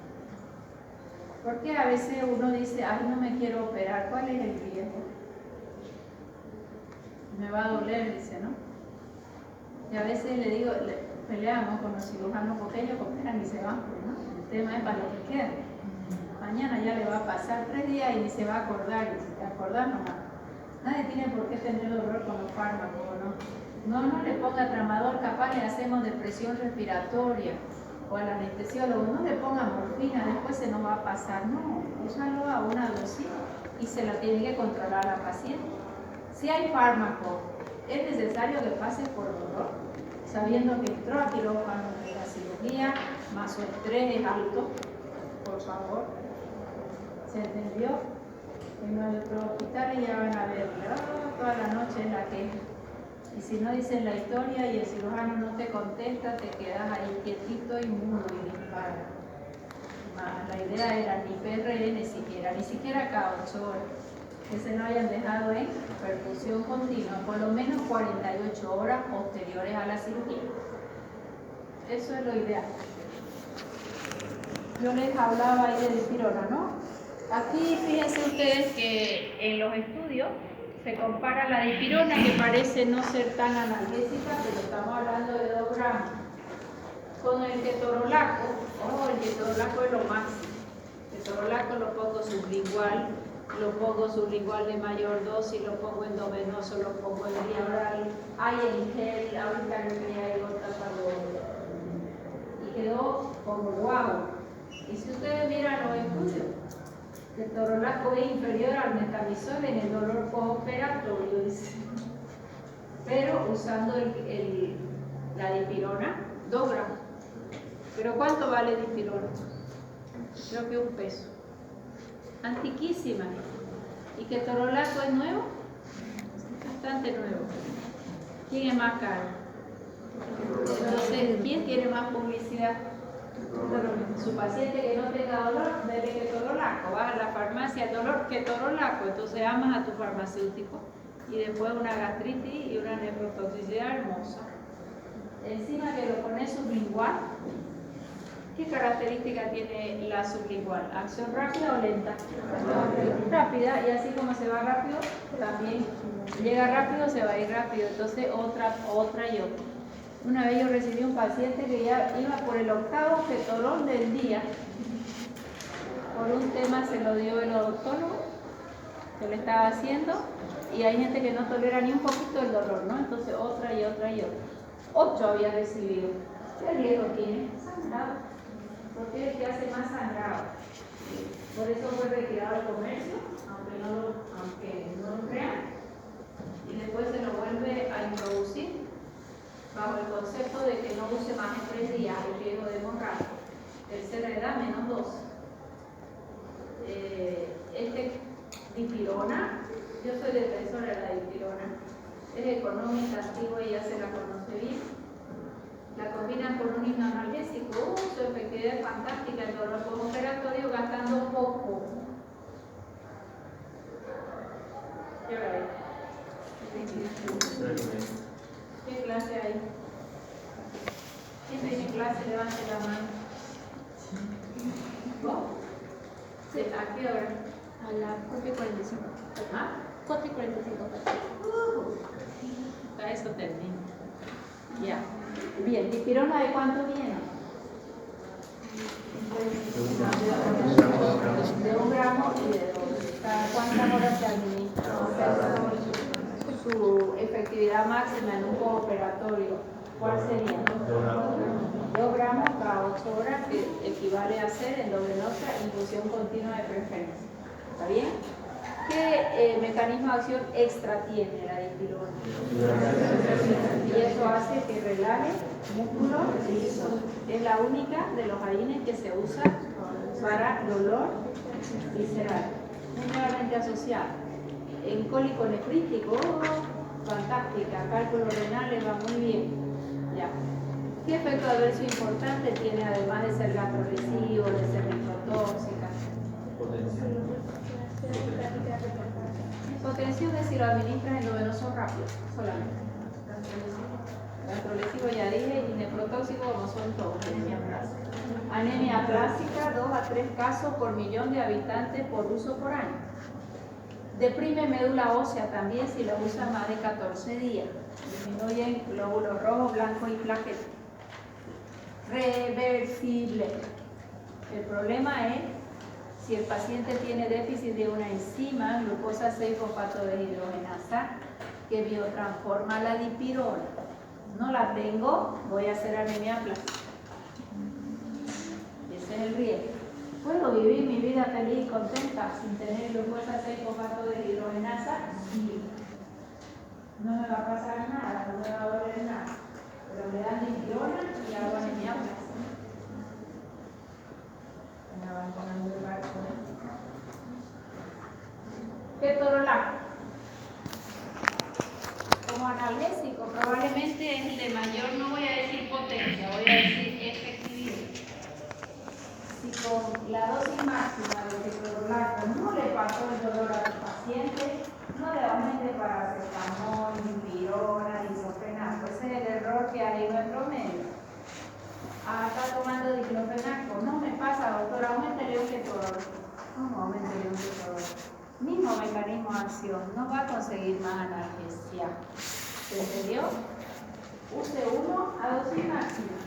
Porque a veces uno dice, ay, no me quiero operar, ¿cuál es el riesgo? Me va a doler, dice, ¿no? Y a veces le digo, peleamos con los cirujanos porque ellos operan y se van, ¿no? El tema es para lo que queda. Mañana ya le va a pasar 3 días y ni se va a acordar, y si te acordás nomás. Nadie tiene por qué tener dolor con los fármacos, ¿no? No le ponga tramador, capaz le hacemos depresión respiratoria, o al anestesiólogo, no le ponga morfina, después se nos va a pasar, no, úsalo a una dosis y se la tiene que controlar la paciente. Si hay fármaco, es necesario que pase por dolor, sabiendo que entró a quirófano de la cirugía, más su estrés es alto, por favor. ¿Se entendió? En nuestros hospitales ya van a ver, toda la noche es la queja. Y si no dicen la historia y el cirujano no te contesta, te quedas ahí quietito y mudo y dispara. La idea era ni PRN ni siquiera cada 8 horas. Que se no hayan dejado en perfusión continua, por lo menos 48 horas posteriores a la cirugía. Eso es lo ideal. Yo les hablaba ahí de dipirona, ¿no? Aquí fíjense ustedes que en los estudios se compara la dipirona, que parece no ser tan analgésica, pero estamos hablando de 2 gramos, con el ketorolaco. El ketorolaco es lo máximo. El ketorolaco lo pongo sublingual, lo pongo sublingual de mayor dosis, lo pongo endovenoso, lo pongo en vía oral, hay en gel, ahorita creo que ya hay gotas y quedó como guau. Y si ustedes miran los estudios, el ketorolaco es inferior al metamizol en el dolor postoperatorio, pero usando la dipirona, 2 gramos. ¿Pero cuánto vale dipirona? Creo que 1 peso. Antiquísima. ¿Y ketorolaco es nuevo? Bastante nuevo. ¿Quién es más caro? Entonces, ¿quién tiene más publicidad? Su paciente que no tenga dolor, dele ketorolaco. Vas a la farmacia, dolor, ketorolaco. Entonces amas a tu farmacéutico. Y después una gastritis y una nefrotoxicidad hermosa. Encima que lo pones sublingual. ¿Qué característica tiene la sublingual? ¿Acción rápida o lenta? Rápida, y así como se va rápido, también llega rápido, se va a ir rápido. Entonces otra y otra. Una vez yo recibí un paciente que ya iba por el 8º ketorol del día. Por un tema se lo dio el odontólogo que le estaba haciendo, y hay gente que no tolera ni un poquito el dolor, ¿no? Entonces otra y otra y otra. 8 había recibido. ¿Qué riesgo tiene? Sangrado. Porque es el que hace más sangrado. Por eso fue retirado del comercio, aunque no lo crean. Y después se lo vuelve a introducir concepto de que no use más de 3 días, el riesgo de hemorragia. Tercera edad, -2. Dipirona, yo soy defensora de la dipirona, es económica, antigua y ya se la conoce bien. La combinan con un hipnoanalgésico, su efectividad es fantástica, el dolor postoperatorio gastando poco. ¿Qué hora es? ¿Qué clase hay? ¿Quién tiene clase? Levante la mano. ¿Vos? Sí, ¿a qué hora? A las 4:45. ¿Ah? 4:45. A eso termina. Ya. Bien, ¿dipirona de cuánto viene? De 1 gramo y de 2. ¿Cada cuántas horas se administra? Su efectividad máxima en un postoperatorio, ¿cuál sería? 2 gramos cada 8 horas, que equivale a hacer endovenosa infusión continua de preferencia. ¿Está bien? ¿Qué mecanismo de acción extra tiene la dipirona? Y eso hace que relaje músculo liso. Es la única de los AINES que se usa para dolor visceral. Generalmente asociada. En cólico nefrítico, fantástica. Cálculos renales va muy bien. Ya. ¿Qué efecto adverso importante tiene, además de ser gastrolesivo, de ser necrotóxica? Hipotensión es si lo administras endovenoso rápido, solamente. Gastrolesivo ya dije, y nefrotóxico como son todos, anemia plástica. Anemia plástica, 2 a 3 casos por millón de habitantes por uso por año. Deprime médula ósea también si lo usa más de 14 días. Disminuyen glóbulos rojos, blancos y plaquetas. Reversible. El problema es si el paciente tiene déficit de una enzima, glucosa 6-fosfato deshidrogenasa, que biotransforma la dipirona. No la tengo, voy a hacer anemia plástica. Ese es el riesgo. ¿Puedo vivir mi vida feliz y contenta sin tener glucosa 6-fosfato deshidrogenasa? Sí. No me va a pasar nada, no me va a doler nada. Pero me dan dipirona y hago anemia plástica. Ketorolac. Como analgésico, probablemente es el de mayor, no voy a decir potencia, voy a decir efectividad. Si con la dosis máxima de ketorolac no le pasó el dolor a tu paciente, no le aumente paracetamol, dipirona, diclofenaco. Ese es el error que hay en nuestro medio. Está tomando diclofenaco. No me pasa, doctora, aumentele un ketorolac. No, aumentele un ketorolac. Mismo mecanismo de acción, no va a conseguir más analgesia. ¿Se entendió? Use uno a dosis máxima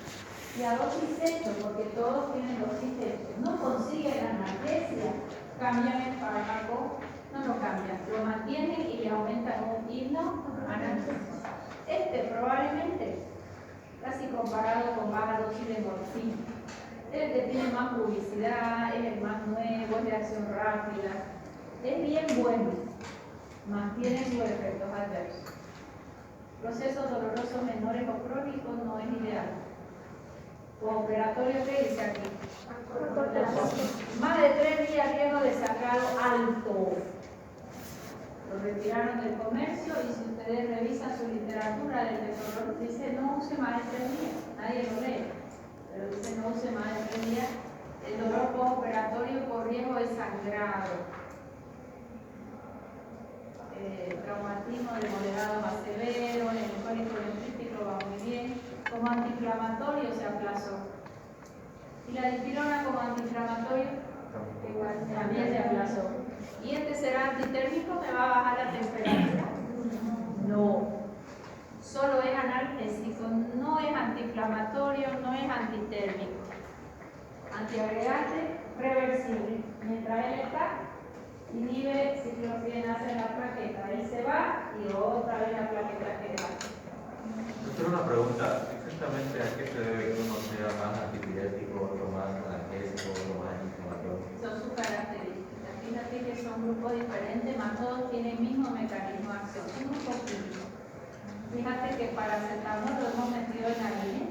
y a dosis techo, porque todos tienen dosis techo. No consiguen analgesia, cambian el fármaco, no lo cambian, lo mantienen y le aumentan un himno analgésico. Probablemente, casi comparado con baja dosis de morfina, es el que tiene más publicidad, es el más nuevo, es de acción rápida. Es bien bueno, mantiene sus efectos adversos. Procesos dolorosos menores o crónicos no es ideal. Operatorio, ¿qué dice aquí? Más de 3 días riesgo de sangrado alto. Lo retiraron del comercio y si ustedes revisan su literatura del dolor, dice no use más de 3 días. Nadie lo lee, pero dice no use más de 3 días. El dolor postoperatorio por riesgo de sangrado. Traumatismo de moderado a severo, el cólico nefrítico va muy bien. Como antiinflamatorio se aplazó. Y la dipirona como antiinflamatorio también se aplazó. ¿Y este será antitérmico? ¿Me va a bajar la temperatura? No. Solo es analgésico, no es antiinflamatorio, no es antitérmico. Antiagregante, reversible. Mientras él está, inhibe ciclofrenasa en la plaqueta. Él se va y otra vez la plaqueta queda. Tengo una pregunta. Exactamente a qué se debe que uno sea más antipirético, otro más analgésico, otro más inflamatorio. Son sus características. Fíjate que son grupos diferentes, más todos tienen el mismo mecanismo de acción. Un poquito. Fíjate que que paracetamol lo hemos metido en harina.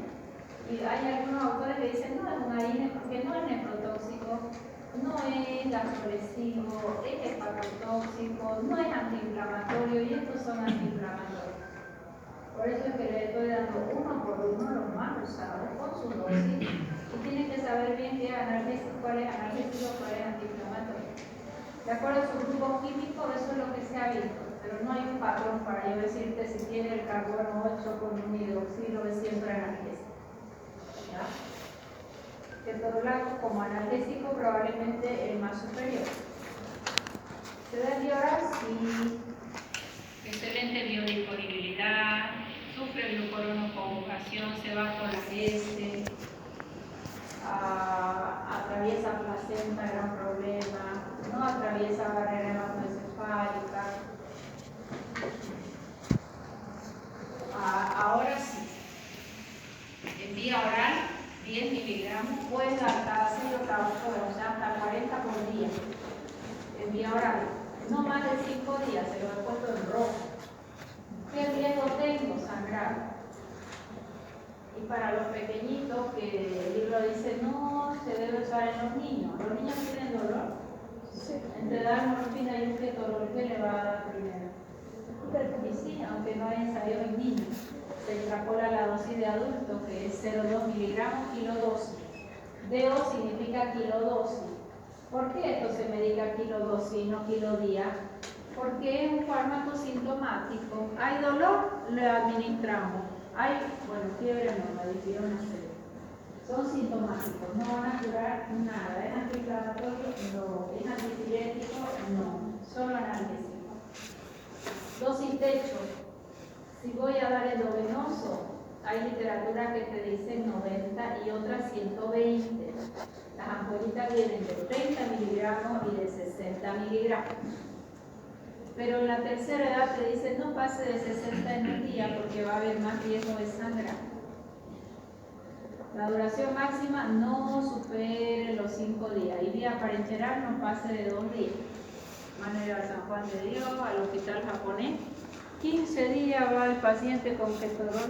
Y hay algunos autores que dicen, no es un harina porque no es nefrotóxico, no es gastrolesivo, es hepatotóxico, no es antiinflamatorio y estos son antiinflamatorios. Por eso es que le estoy dando uno por uno los más usados con su dosis y tienen que saber bien qué es analgésico, cuál es analgésico, cuál es antiinflamatorio. De acuerdo a su grupo químico, eso es lo que se ha visto, pero no hay un patrón para yo decirte si tiene el carbono 8 con un hidroxilo es siempre analgésico. ¿Ya? Ketorolaco como analgésico probablemente el más superior. Se da oral, sí. Excelente biodisponibilidad, sufre glucuronoconjugación, se va con la S, atraviesa placenta, gran problema, no atraviesa barrera hematoencefálica. Ahora sí, en vía oral, 10 miligramos, puede dar cada 6 o cada 8 horas, o sea, hasta 40 por día. En vía oral, no más de 5 días, se lo he puesto en rojo. ¿Qué riesgo tengo? Sangrar. Y para los pequeñitos, que el libro dice, no se debe usar en los niños. ¿Los niños tienen dolor? Sí. Entre dar morfina y un ketorol, ¿qué le va a dar primero? Y sí, aunque no hay ensayo en niños. Se extrapola la dosis de adultos, que es 0,2 miligramos kilodosis. DO significa kilodosis. ¿Por qué esto se medica kilodosis y no kilodía? Porque es un fármaco sintomático. ¿Hay dolor? Le administramos. Hay, fiebre no, la difieren hacer. Son sintomáticos, no van a curar nada. ¿Es antiinflamatorio? No. ¿Es antipirético? No. Solo analgésico. Dosis techo. Si voy a dar endovenoso, hay literatura que te dice 90 y otras 120. Las ampollitas vienen de 30 miligramos y de 60 miligramos. Pero en la tercera edad te dicen no pase de 60 en un día porque va a haber más riesgo de sangrar. La duración máxima no supere los 5 días y día para enterar no pase de 2 días. Van a ir al San Juan de Dios, al hospital japonés. 15 días va el paciente con ketorolaco.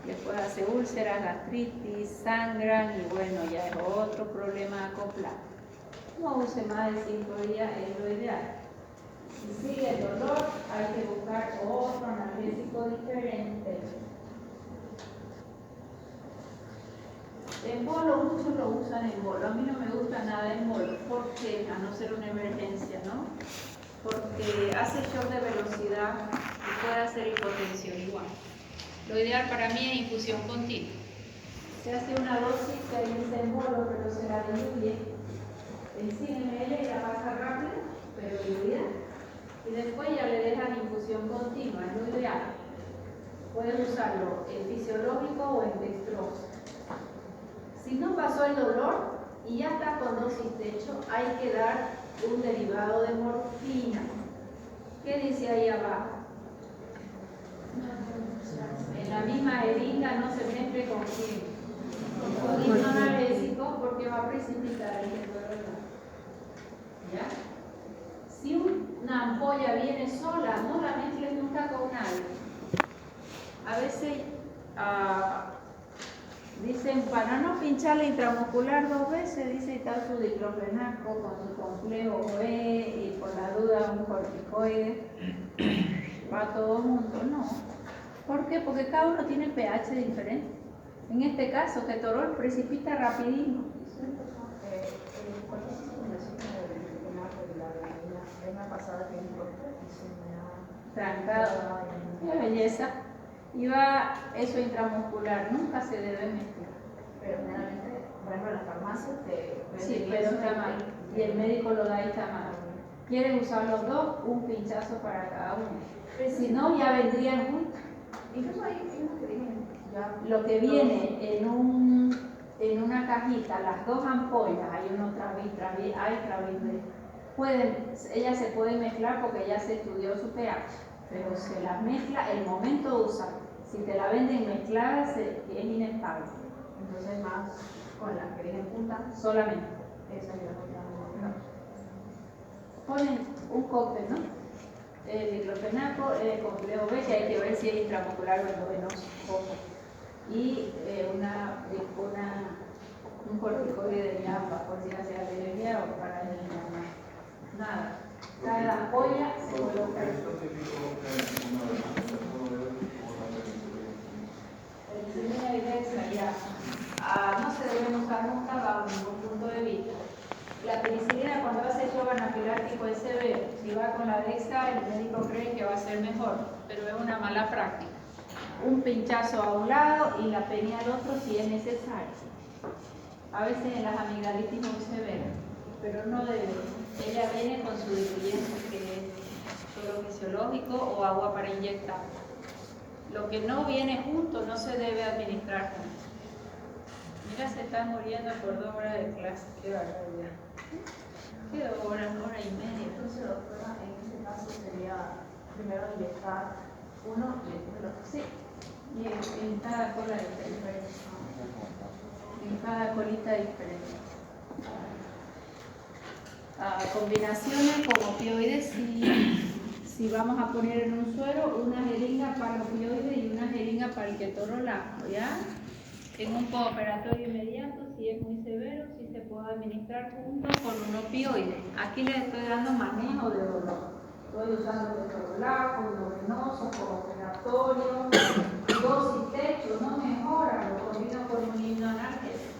Después hace úlceras, gastritis, sangran y ya es otro problema acoplar. No use más de 5 días, es lo ideal. Si sigue el dolor, hay que buscar otro analgésico diferente. En bolo, muchos lo usan en bolo. A mí no me gusta nada en bolo. ¿Por qué? A no ser una emergencia, ¿no? Porque hace shock de velocidad y puede hacer hipotensión igual. Lo ideal para mí es infusión continua. Se hace una dosis que ahí dice en bolo, pero se la diluye en 100 ml y la pasa rápido, pero diluida. Y después ya le dejan infusión continua, es lo ideal. Pueden usarlo en fisiológico o en dextrosa. Si no pasó el dolor y ya está con dosis techo, hay que dar un derivado de morfina. ¿Qué dice ahí abajo? En la misma jeringa no se mezcle con quién. Con hipnoanalgésico porque va a precipitar el ketorolaco. ¿Ya? Si una ampolla viene sola, no la mezcles nunca con nadie. A veces dicen, para no pincharle intramuscular 2 veces, dice está su diclofenaco con su complejo B y por la duda un corticoide. Para todo el mundo, no. ¿Por qué? Porque cada uno tiene pH diferente. En este caso, ketorol precipita rapidísimo. Trancado. Qué belleza. Y va eso intramuscular, nunca se debe mezclar. Pero generalmente, por ejemplo, en las farmacias te Sí, pero está mal. Y el médico lo da y está mal. Quieren usar los dos, un pinchazo para cada uno. Si no, ya vendrían juntos. Incluso hay unos que vienen ya. Lo que viene en una cajita, las 2 ampollas, hay uno Travit, hay Travit. Ella se puede mezclar porque ya se estudió su pH, pero se las mezcla el momento de usar. Si te la venden mezclada, es inestable. Entonces más con las que vienen juntas, Solamente. esa es la otra. Ponen un cóctel, ¿no? El diclofenaco, complejo B, que hay que ver si es intramuscular o endovenoso. Ojo. Y un corticoide de ñapa, por si hace alergia o para eliminar. Nada. Cada ampolla se coloca. Penicilina y Dexa ya no se deben usar nunca bajo ningún punto de vista. La penicilina cuando hace shock anafiláctico es severo. Si va con la Dexa, el médico cree que va a ser mejor, pero es una mala práctica. Un pinchazo a un lado y la penia al otro si es necesario. A veces en las amigdalitis muy severas, pero no debe. Ella viene con su diluyente, que es solo fisiológico o agua para inyectar. Lo que no viene junto no se debe administrar junto. Mira, se está muriendo por 2 horas de clase. Qué barbaridad. ¿Qué 2 horas? 1 hora y media. Entonces, doctora, en ese caso sería primero inyectar uno y después el otro. Sí, y en cada cola diferente. En cada colita diferente. Combinaciones con opioides, si vamos a poner en un suero una jeringa para el opioide y una jeringa para el ketorolaco, ¿ya? En un postoperatorio inmediato, si es muy severo, si se puede administrar junto con un opioide. Aquí les estoy dando manejo de dolor. Estoy usando ketorolaco, endovenoso, postoperatorio, dosis techo, no mejora, lo combino con un hipnoanalgésico.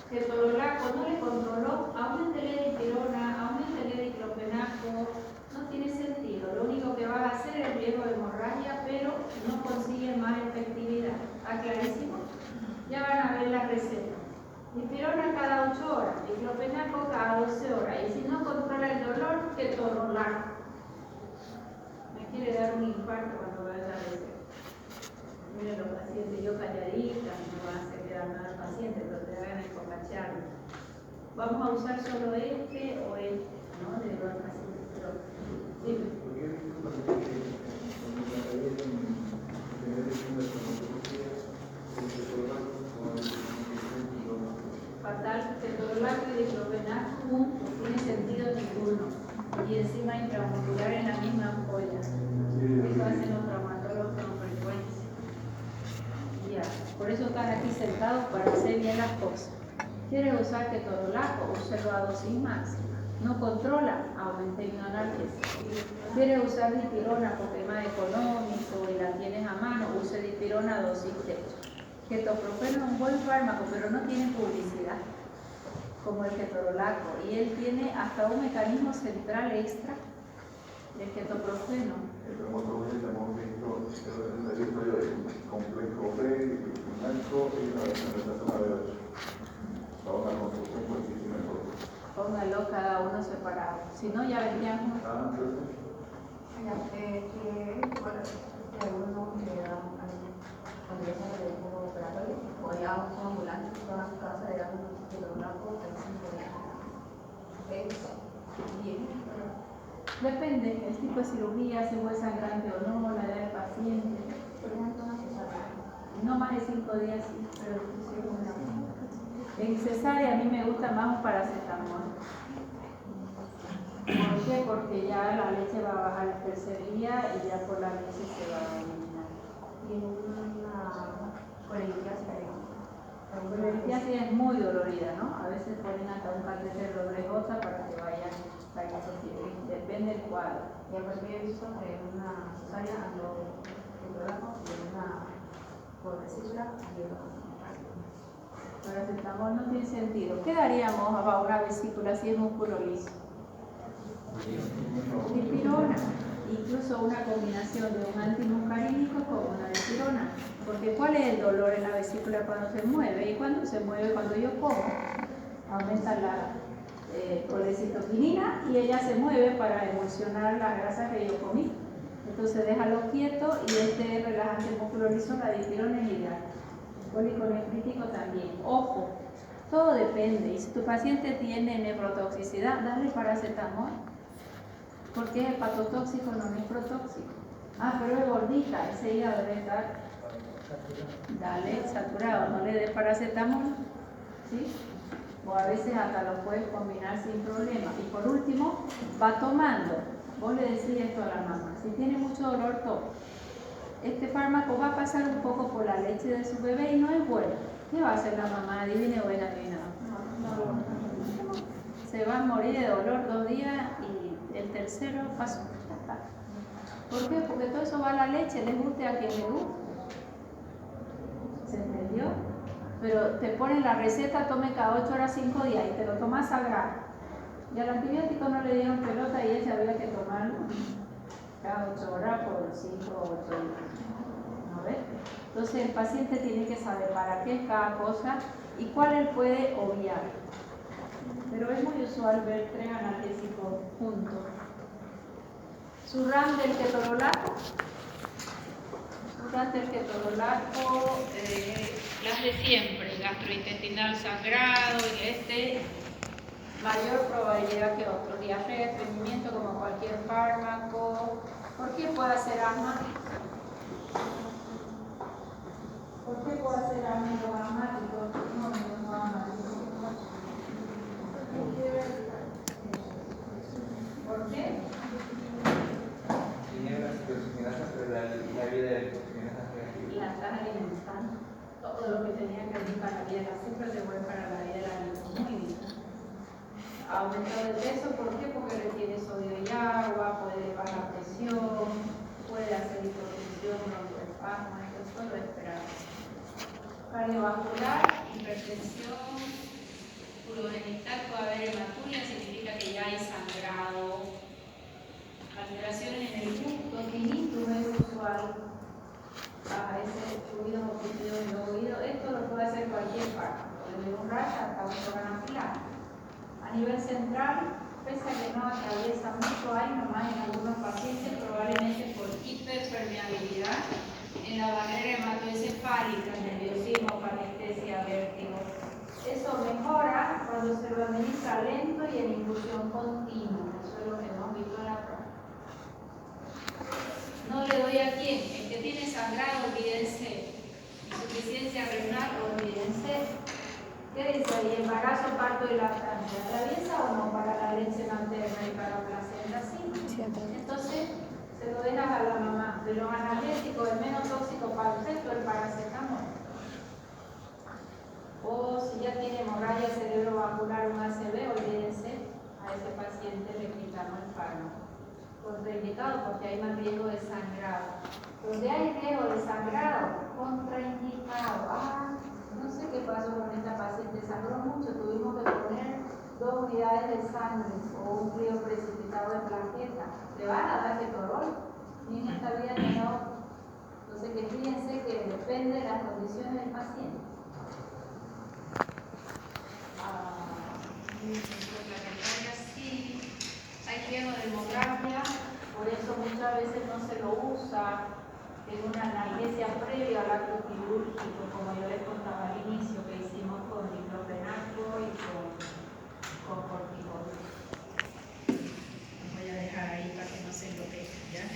Ketorolaco no le controló, aumentele dipirona, aumentele diclofenaco, no tiene sentido. Lo único que va a hacer es riesgo de hemorragia, pero no consigue más efectividad. ¿Está clarísimo? Ya van a ver la receta. Dipirona cada 8 horas, diclofenaco cada 12 horas. Y si no controla el dolor, ketorolaco. Me quiere dar un infarto cuando vea la receta. Miren los pacientes, yo calladita, no va a hacer quedar nada al paciente, pero te hagan empomacharlo. Vamos a usar solo este o este, ¿no? De los pacientes. Pero, dime. Fatal, ketorolaco y diclofenaco juntos, no tiene sentido ninguno. Y encima intramuscular en la misma ampolla. Eso hacen los traumatólogos con frecuencia. Ya, por eso están aquí sentados para hacer bien las cosas. ¿Quieres usar ketorolaco? Úselo a dosis máxima. No controla, aumente hipnoanalgésico. ¿Quieres usar dipirona porque es más económico y la tienes a mano? Use dipirona a dosis techo. Ketoprofeno es un buen fármaco, pero no tiene publicidad como el ketorolaco. Y él tiene hasta un mecanismo central extra del ketoprofeno. El traumatología hemos visto el complejo B, blanco y la representación de 8. Para una construcción muchísimo mejor. Póngalo cada uno separado. Si no, ya vendrían juntos. Algunos le dan cuando ya sale del poco operatorio, o ya un ambulante que va a su casa, le dan un ketorolaco de 5 días. Es bien, pero Depende, el tipo de cirugía, si fue sangrante o no, la edad del paciente. por ejemplo, una cesárea. No más de 5 días, sí, pero sí, una. En cesárea a mí me gusta más un paracetamol. ¿Por qué? Porque ya la leche va a bajar el tercer día y ya por la leche se va a eliminar. Y una colegiasis. La colegiasis es muy dolorida, ¿no? A veces ponen hasta un catéter doble gota para que vaya saliendo. Depende del cuadro. Y aparte he visto que en una cesárea ando ketorolaco y en una por vesícula y en Paracetamol no tiene sentido. ¿Qué daríamos a una vesícula si es músculo liso? Dipirona. Incluso una combinación de un antimuscarínico con una dipirona. Porque ¿cuál es el dolor en la vesícula cuando se mueve? Y cuando se mueve cuando yo como. Aumenta la colecitoquinina y ella se mueve para emulsionar la grasa que yo comí. Entonces déjalo quieto y este relajante músculo liso, la dipirona es ideal. Policonefrítico también. Ojo, todo depende. Y si tu paciente tiene nefrotoxicidad, dale paracetamol. Porque es hepatotóxico, no nefrotóxico. Pero es gordita, ese hígado debe estar. Dale, saturado, no le des paracetamol. ¿Sí? O a veces hasta lo puedes combinar sin problema. Y por último, va tomando vos le decís esto a la mamá, si tiene mucho dolor, este fármaco va a pasar un poco por la leche de su bebé y no es bueno. ¿Qué va a hacer la mamá? Adivine o adivina. Se va a morir de dolor 2 días y el tercero pasó. ¿Por qué? Porque todo eso va a la leche, les guste a quien le guste. ¿Se entendió? Pero te ponen la receta, tome cada 8 horas 5 días y te lo tomas sagrado. Y al antibiótico no le dieron pelota y ella había que tomarlo cada 8 horas por 5 o 8 días. ¿No ves? Entonces el paciente tiene que saber para qué es cada cosa y cuál él puede obviar. Pero es muy usual ver 3 analgésicos juntos. Surran del ketorolaco. Surran del ketorolaco, las de siempre, gastrointestinal sangrado y mayor probabilidad que otro. Diarrea, estreñimiento como cualquier fármaco. ¿Por qué puede hacer asma? ¿Por qué puede hacer asma en los asmáticos? No asmáticos. ¿Por qué? Tiene una toxinas cerebral y la vida de toxinas cerebrales. La estás alimentando. Todo lo que tenía que venir para la vida, la azúcar se vuelve para la vida de la vida. Muy bien. Ha aumentado de peso, ¿por qué? Porque retiene sodio y agua, puede elevar la presión, puede hacer hipertensión, broncoespasmo, eso es lo esperado. Cardiovascular, hipertensión, urogenital, puede haber hematuria, significa que ya hay sangrado. Alteraciones en el gusto, tinnitus es usual. Ese fluido obstruido en el oído, esto lo puede hacer cualquier fármaco, desde un rash hasta un anafilar. A nivel central, pese a que no atraviesa mucho, hay nomás en algunos pacientes, probablemente por hiperpermeabilidad en la barrera hematoencefálica, nerviosismo, parestesia, vértigo. Eso mejora cuando se lo administra lento y en infusión continua. Eso es lo que hemos visto en la práctica. No le doy a quién, el que tiene sangrado, olvídense. Insuficiencia renal, olvídense. ¿Qué dice ahí? Embarazo, parto y lactancia. ¿Atraviesa o no para la leche materna y para la placenta? Sí. Entonces, se lo dejas a la mamá. De los analgésicos, el menos tóxico para usted, el paracetamol. O si ya tiene hemorragia cerebrovascular, un ACV, olvídense, a ese paciente le quitamos el fármaco. Contraindicado porque hay más riesgo de sangrado. Donde hay riesgo de sangrado, contraindicado. No sé qué pasó con esta paciente, sangró mucho, tuvimos que poner 2 unidades de sangre o un frío precipitado de plaqueta. Le van a dar ketorol, ni en esta vida ni en otra. Entonces que fíjense que depende de las condiciones del paciente. Sí, hay riesgo de hemorragia, por eso muchas veces no se lo usa en una analgesia previa al acto quirúrgico, como yo les contaba al inicio, que hicimos con diclofenaco y con corticoides. Voy a dejar ahí para que no se enloquezcan, ¿ya?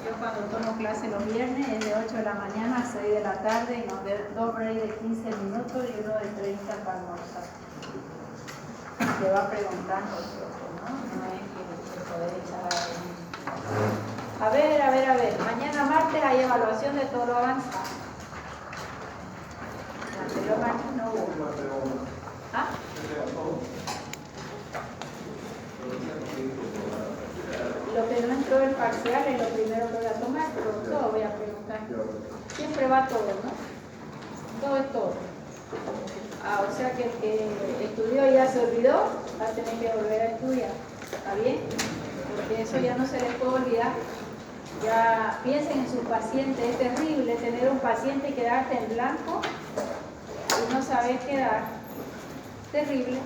Yo cuando tomo clase los viernes es de 8 de la mañana a 6 de la tarde y nos da 2 breaks de 15 minutos y uno de 30 para almorzar. Le va preguntando, ¿no? No es que poder echar a ver. Mañana martes hay evaluación de todo lo avanzado. La anterior martes no hubo. ¿Ah? Lo que no entró el parcial es lo primero que voy a tomar, pero todo voy a preguntar. Siempre va todo, ¿no? Todo es todo. O sea que el que estudió y ya se olvidó, va a tener que volver a estudiar. ¿Está bien? Porque eso ya no se les puede olvidar. Ya piensen en sus pacientes. Es terrible tener un paciente y quedarte en blanco y no saber qué dar. Terrible.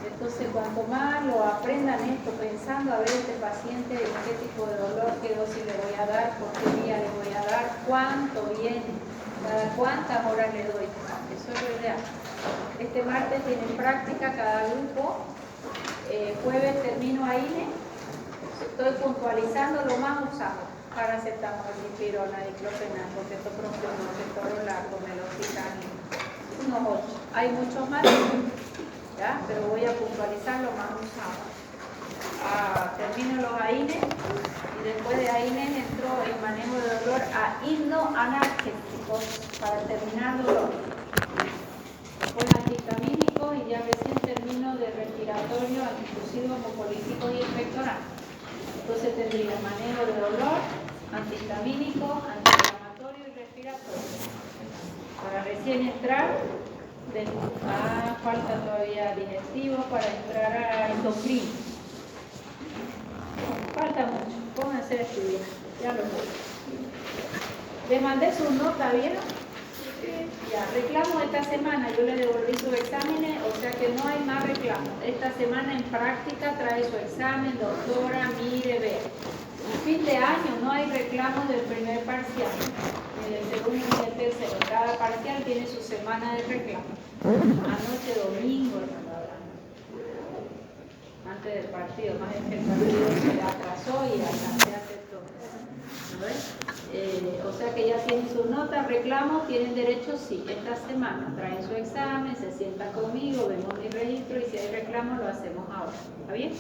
Entonces, cuanto más lo aprendan esto, pensando a ver este paciente, qué tipo de dolor, qué dosis le voy a dar, por qué día le voy a dar, cuánto viene, cada cuántas horas le doy. Eso es lo ideal. Este martes tienen práctica cada grupo. Jueves termino ahí. Estoy puntualizando lo más usado. Paracetamol, dipirona, diclofenaco, ketoprofen, ketorolaco, meloxicam, unos 8. Hay muchos más. ¿ya? Pero voy a puntualizarlo más un sábado. Termino los AINES y después de AINES entro en manejo de dolor a hipnoanalgésicos para terminar dolor. Después antihistamínicos y ya recién termino de respiratorio, antifusivo, hemopolítico y expectoral. Entonces tendría manejo de dolor, antihistamínico, antiinflamatorio y respiratorio. Para recién entrar, falta todavía digestivo para entrar a endocrino. Falta mucho, pónganse a estudiar, ya lo voy. Les mandé sus notas, ¿vieron? Ya, reclamo esta semana, yo le devolví sus exámenes, o sea que no hay más reclamos. Esta semana en práctica trae su examen, doctora, mire, ve. Fin de año no hay reclamos del primer parcial, ni del segundo ni del tercero. Cada parcial tiene su semana de reclamo. Anoche domingo, antes del partido, más es que el partido se atrasó y alcancé a hacer todo. O sea que ya tienen sus notas, reclamos, tienen derecho, sí, esta semana traen su examen, se sientan conmigo, vemos mi registro y si hay reclamos lo hacemos ahora. ¿Está bien?